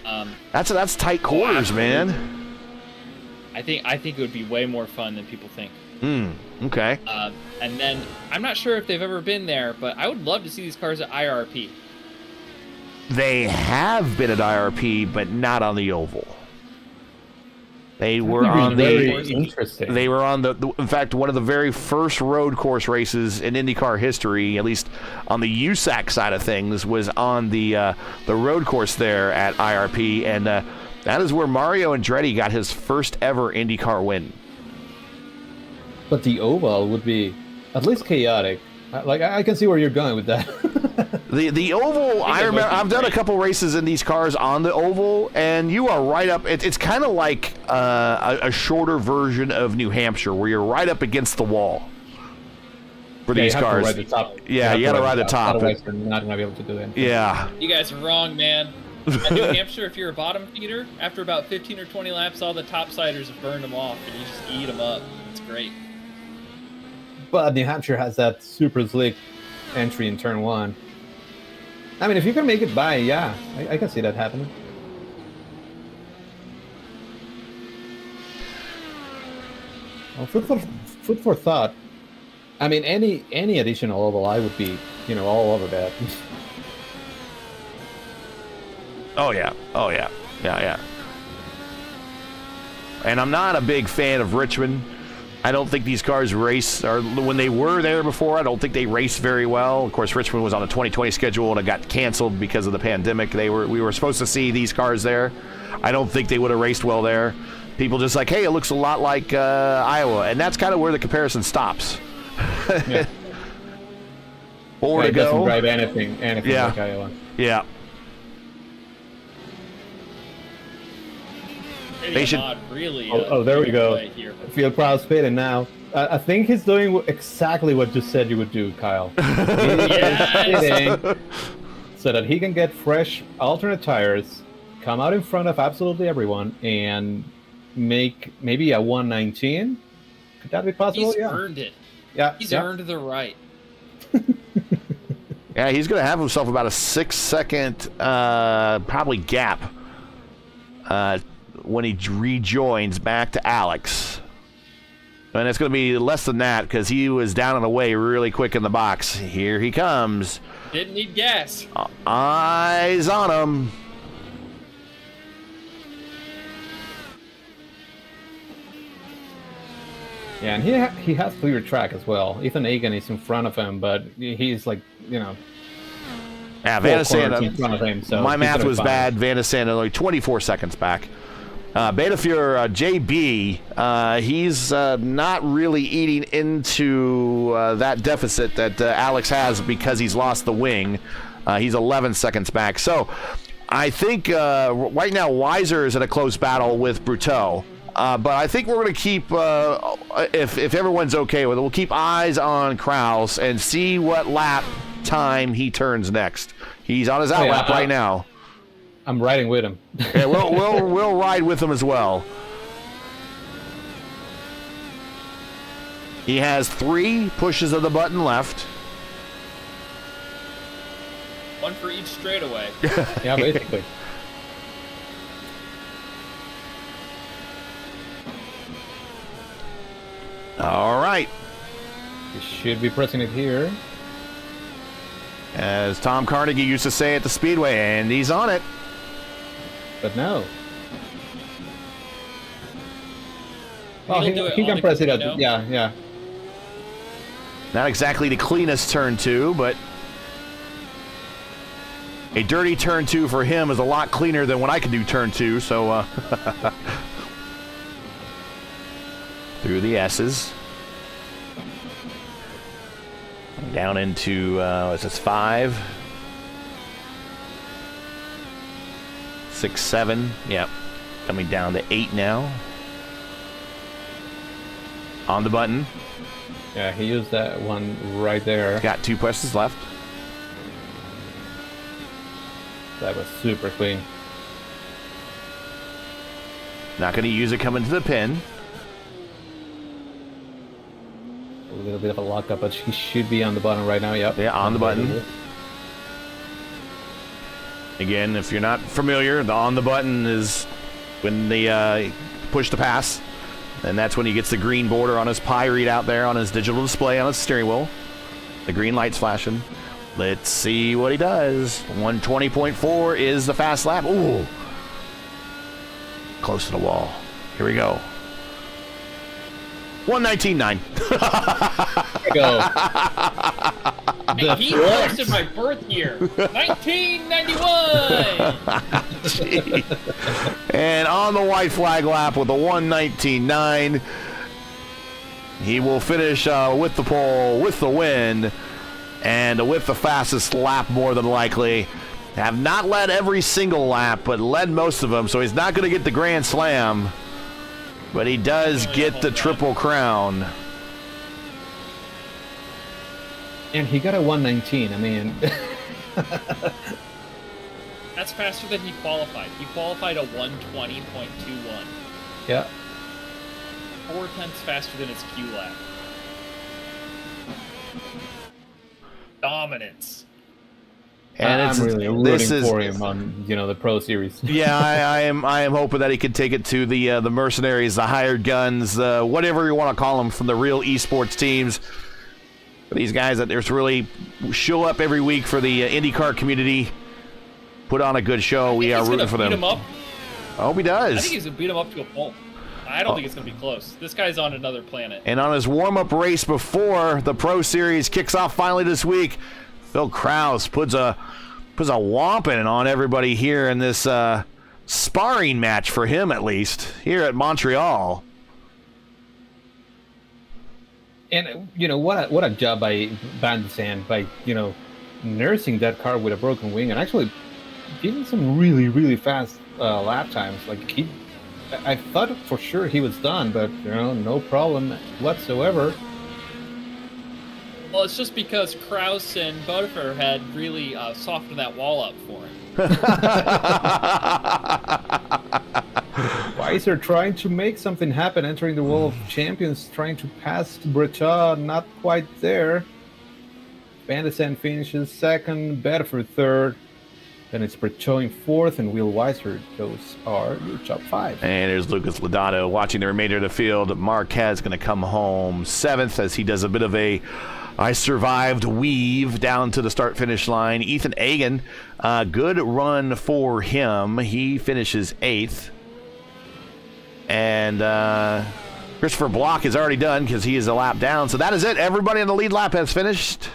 That's tight quarters, man. I think it would be way more fun than people think. Okay. And then I'm not sure if they've ever been there, but I would love to see these cars at IRP. They have been at IRP, but not on the oval. They were on very interesting. They were on in fact, one of the very first road course races in IndyCar history, at least on the USAC side of things, was on the road course there at IRP, and that is where Mario Andretti got his first ever IndyCar win. But the oval would be at least chaotic. Like, I can see where you're going with that. The oval, I remember, I've done a couple races in these cars on the oval, and you are right up. It's kind of like a shorter version of New Hampshire, where you're right up against the wall for these cars. To ride the top. Yeah, you got to ride the top. Otherwise, you're not going to be able to do that. Yeah. You guys are wrong, man. At New Hampshire, if you're a bottom feeder, after about 15 or 20 laps, all the topsiders have burned them off, and you just eat them up. It's great. But New Hampshire has that super slick entry in turn 1. I mean, if you can make it by, yeah, I can see that happening. Well, food for thought. I mean, any additional oval, I would be, all over that. Oh yeah. Yeah. And I'm not a big fan of Richmond. I don't think these cars race, or when they were there before, I don't think they raced very well. Of course, Richmond was on a 2020 schedule and it got canceled because of the pandemic. We were supposed to see these cars there. I don't think they would have raced well there. People just like, hey, it looks a lot like Iowa, and that's kind of where the comparison stops. Yeah. Or it to go. doesn't drive anything like Iowa. Yeah. They should. Really. There we go. Field Proud's fading now. I think he's doing exactly what you said you would do, Kyle. Yes. So that he can get fresh alternate tires, come out in front of absolutely everyone, and make maybe a 119. Could that be possible? He's earned it. Yeah. He's earned the right. Yeah, he's going to have himself about a 6-second probably gap when he rejoins back to Alex. And it's going to be less than that because he was down and away really quick in the box. Here he comes. Didn't need gas. Eyes on him. Yeah, and he has clear track as well. Ethan Egan is in front of him, but he's like, Yeah, Van de Sande, in front of him, so my math was fine. bad. Van de Sande only 24 seconds back. Betafure JB, he's not really eating into that deficit that Alex has because he's lost the wing. He's 11 seconds back. So I think right now Weiser is in a close battle with Bruteau. But I think we're going to keep, if everyone's okay with it, we'll keep eyes on Kraus and see what lap time he turns next. He's on his out lap right now. I'm riding with him. Yeah, we'll ride with him as well. He has 3 pushes of the button left. One for each straightaway. Yeah, basically. All right. You should be pressing it here. As Tom Carnegie used to say at the Speedway, and he's on it. But no. Oh, He'll he can press it at casino. yeah. Not exactly the cleanest turn 2, but a dirty turn 2 for him is a lot cleaner than what I can do turn 2, so through the S's. Down into, what's this, 5? 6, 7, yep. Coming down to 8 now. On the button. Yeah, he used that one right there. Got 2 presses left. That was super clean. Not going to use it coming to the pin. A little bit of a lockup, but he should be on the button right now. Yep. Yeah, on the button. Again, if you're not familiar, the on the button is when they push the pass. And that's when he gets the green border on his pie readout there on his digital display on his steering wheel. The green light's flashing. Let's see what he does. 120.4 is the fast lap. Ooh. Close to the wall. Here we go. 119.9. There we go. Hey, he posted my birth year, 1991. And on the white flag lap with a 119.9, he will finish with the pole, with the win, and with the fastest lap more than likely. Have not led every single lap, but led most of them, so he's not going to get the Grand Slam, but he does get the Triple Crown. And he got a 119. I mean, That's faster than he qualified. He qualified a 120.21. yeah. 4 tenths faster than his Q lap. Dominance. And I'm really rooting for him on the Pro Series. Yeah, I am hoping that he can take it to the mercenaries, the hired guns, whatever you want to call them, from the real esports teams. These guys that there's really show up every week for the IndyCar community, put on a good show. We are rooting for them. Him up. I hope he does. I think he's gonna beat him up to a pole. I don't think it's gonna be close. This guy's on another planet. And on his warm-up race before the Pro Series kicks off finally this week, Phil Krause puts a whomping on everybody here in this sparring match for him, at least here at Montreal. And what a job by Van de Sande by nursing that car with a broken wing and actually getting some really, really fast lap times. Like I thought for sure he was done, but no problem whatsoever. Well, it's just because Krause and Bodefer had really softened that wall up for him. Weiser trying to make something happen, entering the Wall of Champions, trying to pass Brecha, not quite there. Van de Sande finishes second, Bodefer third. Then it's Brecha in fourth, and Will Weiser. Those are your top five. And there's Lucas Lodato watching the remainder of the field. Marquez going to come home seventh as he does a bit of a I survived weave down to the start-finish line. Ethan Agan, good run for him. He finishes eighth. And Christopher Block is already done because he is a lap down. So that is it. Everybody on the lead lap has finished.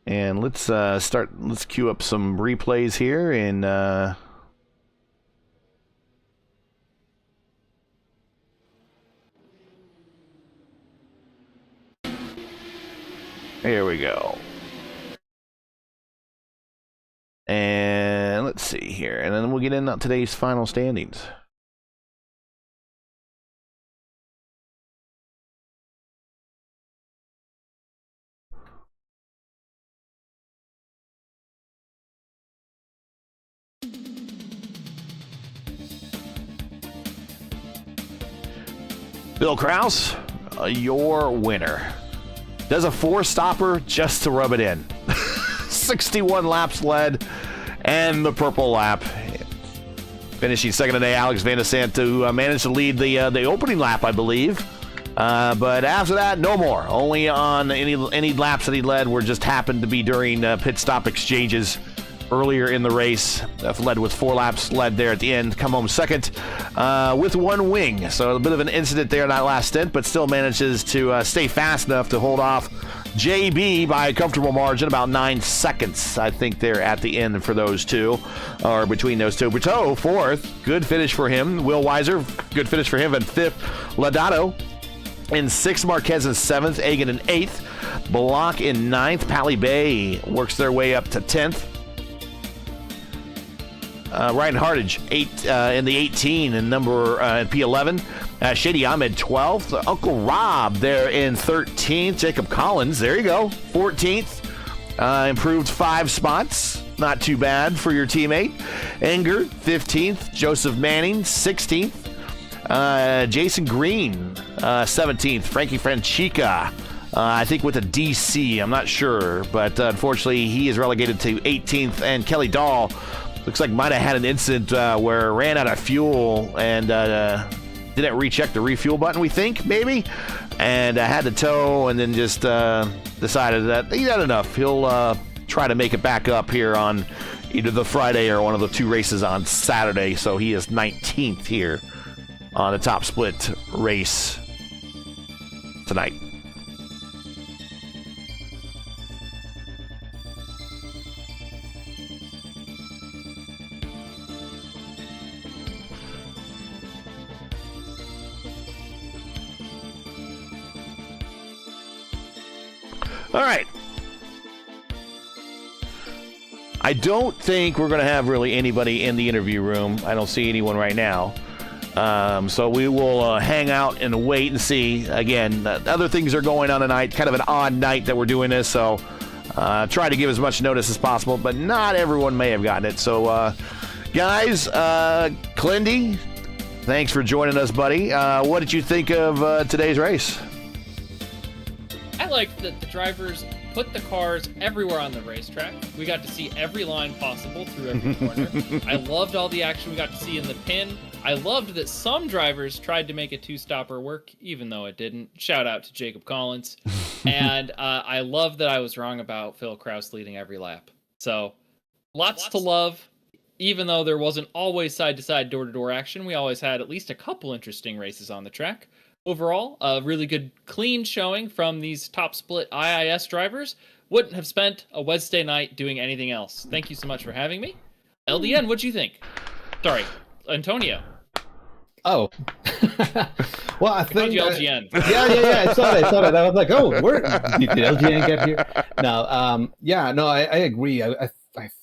And let's let's queue up some replays here and here we go. And let's see here. And then we'll get into today's final standings. Bill Krause, your winner. Does a four-stopper just to rub it in. 61 laps led, and the purple lap. Finishing second today, Alex Van de Sande managed to lead the opening lap, I believe. But after that, no more. Only on any laps that he led were just happened to be during pit stop exchanges earlier in the race. Led with 4 laps led there at the end. Come home second with 1 wing. So a bit of an incident there in that last stint, but still manages to stay fast enough to hold off JB by a comfortable margin, about 9 seconds, I think, there at the end for those two, or between those two. Berto, fourth. Good finish for him. Will Weiser, good finish for him in fifth. Lodato in sixth. Marquez in seventh. Agan in eighth. Block in ninth. Pally Bay works their way up to 10th. Ryan Hartage, in the 18 and number P11. Shady Ahmed, 12th. Uncle Rob there in 13th. Jacob Collins, there you go, 14th. Improved 5 spots. Not too bad for your teammate. Enger, 15th. Joseph Manning, 16th. Jason Green, 17th. Frankie Franchica, I think with a DC, I'm not sure. But unfortunately, he is relegated to 18th. And Kelly Dahl, looks like might have had an incident where ran out of fuel and didn't recheck the refuel button, we think, maybe, and had to tow, and then just decided that he had enough. He'll try to make it back up here on either the Friday or one of the 2 races on Saturday. So he is 19th here on the top split race tonight. All right. I don't think we're going to have really anybody in the interview room. I don't see anyone right now. So we will hang out and wait and see. Again, other things are going on tonight. Kind of an odd night that we're doing this. So try to give as much notice as possible. But not everyone may have gotten it. So, guys, Clindy, thanks for joining us, buddy. What did you think of today's race? I liked that the drivers put the cars everywhere on the racetrack. We got to see every line possible through every corner. I loved all the action we got to see in the pin. I loved that some drivers tried to make a 2-stopper work, even though it didn't. Shout out to Jacob Collins. And I love that I was wrong about Phil Kraus leading every lap. So lots to love. Even though there wasn't always side-to-side, door-to-door action, we always had at least a couple interesting races on the track. Overall, a really good, clean showing from these top split IIS drivers. Wouldn't have spent a Wednesday night doing anything else. Thank you so much for having me. LDN, what'd you think? Sorry, Antonio. Oh. Well, I think... LGN. Yeah, I saw it. I was like, oh, where did LGN get here? No, I agree. I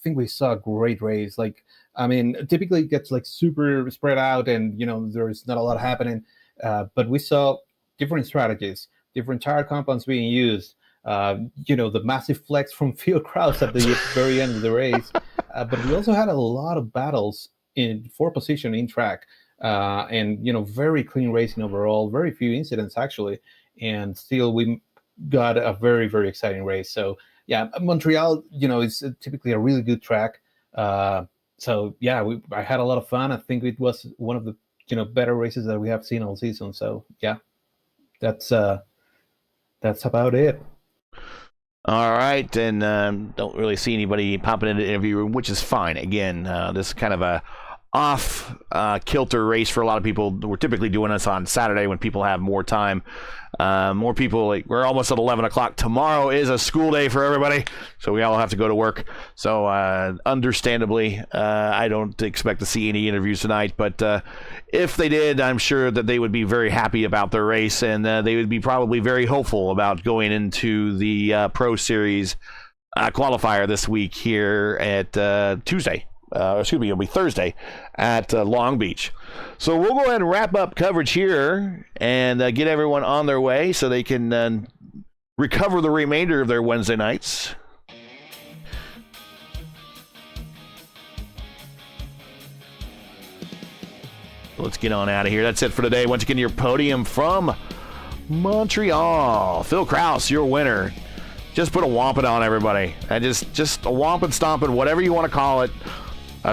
think we saw a great race. Like, I mean, typically it gets like super spread out and, there's not a lot happening. But we saw different strategies, different tire compounds being used. The massive flex from Phil Kraus at the very end of the race. But we also had a lot of battles for position in track. And very clean racing overall, very few incidents actually. And still we got a very, very exciting race. So yeah, Montreal, is typically a really good track. So yeah, I had a lot of fun. I think it was one of the better races that we have seen all season. So yeah, that's about it. All right, and don't really see anybody popping into the interview room, which is fine. Again, this is kind of a off kilter race for a lot of people. We're typically doing this on Saturday when people have more time. More people, we're almost at 11 o'clock. Tomorrow is a school day for everybody, so we all have to go to work. So understandably, I don't expect to see any interviews tonight, but if they did, I'm sure that they would be very happy about their race, and they would be probably very hopeful about going into the Pro Series qualifier this week here at Tuesday. It'll be Thursday at Long Beach. So we'll go ahead and wrap up coverage here and get everyone on their way so they can recover the remainder of their Wednesday nights. Let's get on out of here. That's it for today. Once again, your podium from Montreal. Phil Kraus, your winner. Just put a whomping on everybody. And just a whomping, stomping, whatever you want to call it.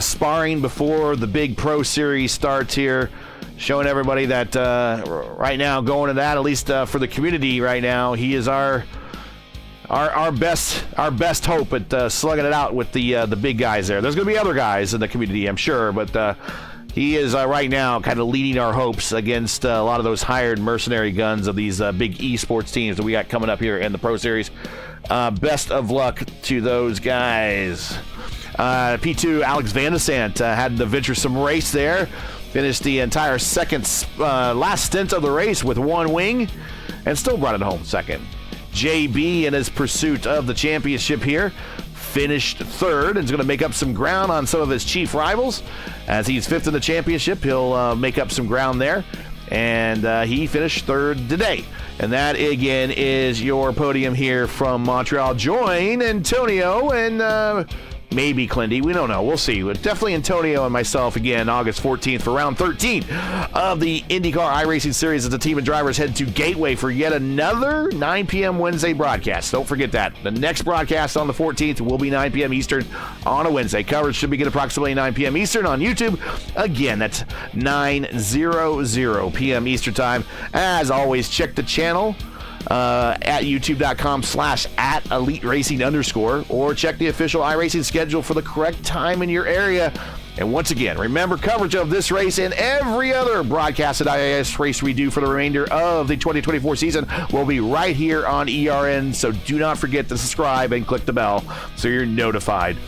Sparring before the big Pro Series starts here, showing everybody that right now going to that, at least for the community right now, he is our best hope at slugging it out with the big guys there. There's going to be other guys in the community, I'm sure, but he is right now kind of leading our hopes against a lot of those hired mercenary guns of these big eSports teams that we got coming up here in the Pro Series. Best of luck to those guys. P2 Alex Van de Sant had the venturesome race there, finished the entire last stint of the race with one wing and still brought it home second. JB in his pursuit of the championship here finished third and is going to make up some ground on some of his chief rivals. As he's fifth in the championship, he'll make up some ground there, and he finished third today. And that again is your podium here from Montreal. Join Antonio and maybe Clindy. We don't know. We'll see. But definitely Antonio and myself again, August 14th for round 13 of the IndyCar iRacing Series as the team and drivers head to Gateway for yet another 9 p.m. Wednesday broadcast. Don't forget that. The next broadcast on the 14th will be 9 p.m. Eastern on a Wednesday. Coverage should begin approximately 9 p.m. Eastern on YouTube. Again, that's 9:00 p.m. Eastern time. As always, check the channel at youtube.com/@EliteRacing_, or check the official iRacing schedule for the correct time in your area. And once again, remember, coverage of this race and every other broadcasted IAS race we do for the remainder of the 2024 season will be right here on ERN, so do not forget to subscribe and click the bell so you're notified.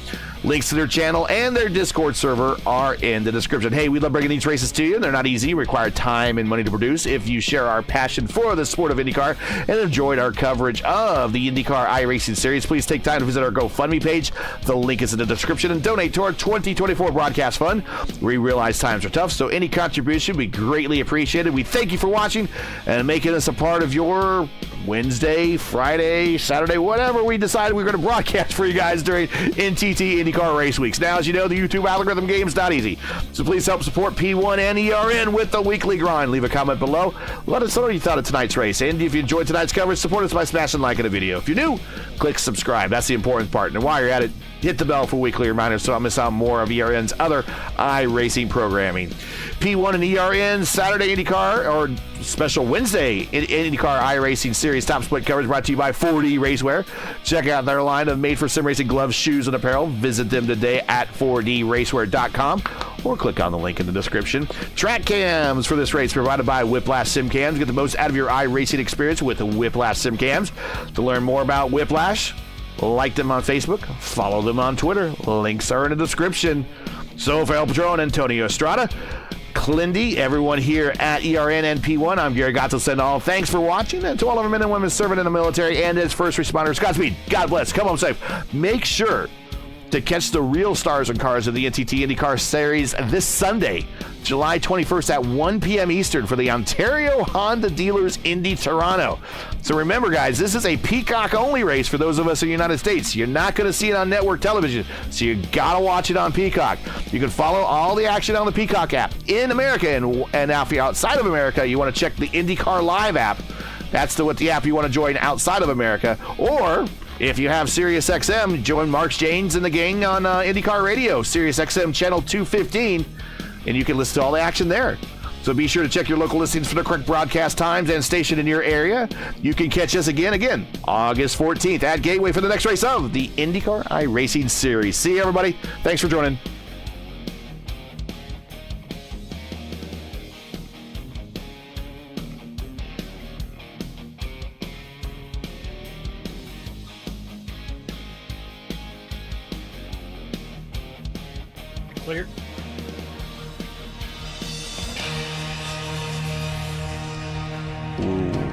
Links to their channel and their Discord server are in the description. Hey, we love bringing these races to you. They're not easy, require time and money to produce. If you share our passion for the sport of IndyCar and enjoyed our coverage of the IndyCar iRacing Series, please take time to visit our GoFundMe page. The link is in the description, and donate to our 2024 broadcast fund. We realize times are tough, so any contribution we greatly appreciated. We thank you for watching and making us a part of your Wednesday, Friday, Saturday, whatever we decided we were going to broadcast for you guys during NTT IndyCar race weeks. Now, as you know, the YouTube algorithm game's not easy, so please help support P1 and ERN with the weekly grind. Leave a comment below. Let us know what you thought of tonight's race, and if you enjoyed tonight's coverage, support us by smashing like in the video. If you're new, click subscribe. That's the important part. And while you're at it, hit the bell for weekly reminders so I don't miss out more of ERN's other iRacing programming. P1 and ERN Saturday IndyCar, or special Wednesday IndyCar iRacing Series top split coverage brought to you by 4D Racewear. Check out their line of made for sim racing gloves, shoes, and apparel. Visit them today at 4dracewear.com or click on the link in the description. Track cams for this race provided by Whiplash Sim Cams. Get the most out of your iRacing experience with Whiplash Sim Cams. To learn more about Whiplash, like them on Facebook, follow them on Twitter. Links are in the description. So for El Patron, Antonio Estrada, Clindy, everyone here at ERN and P1, I'm Gary Gotzelsen. All thanks for watching, and to all of our men and women serving in the military and as first responders, Godspeed, God bless, come home safe. Make sure to catch the real stars and cars of the NTT IndyCar Series this Sunday, July 21st at 1 p.m. Eastern for the Ontario Honda Dealers Indy Toronto. So remember, guys, this is a Peacock-only race for those of us in the United States. You're not going to see it on network television, so you got to watch it on Peacock. You can follow all the action on the Peacock app in America, and now if you're outside of America, you want to check the IndyCar Live app. That's the app you want to join outside of America. Or if you have SiriusXM, join Mark Janes and the gang on IndyCar Radio, SiriusXM channel 215, and you can listen to all the action there. So be sure to check your local listings for the correct broadcast times and station in your area. You can catch us again, August 14th at Gateway for the next race of the IndyCar iRacing Series. See you, everybody. Thanks for joining. Clear. Ooh.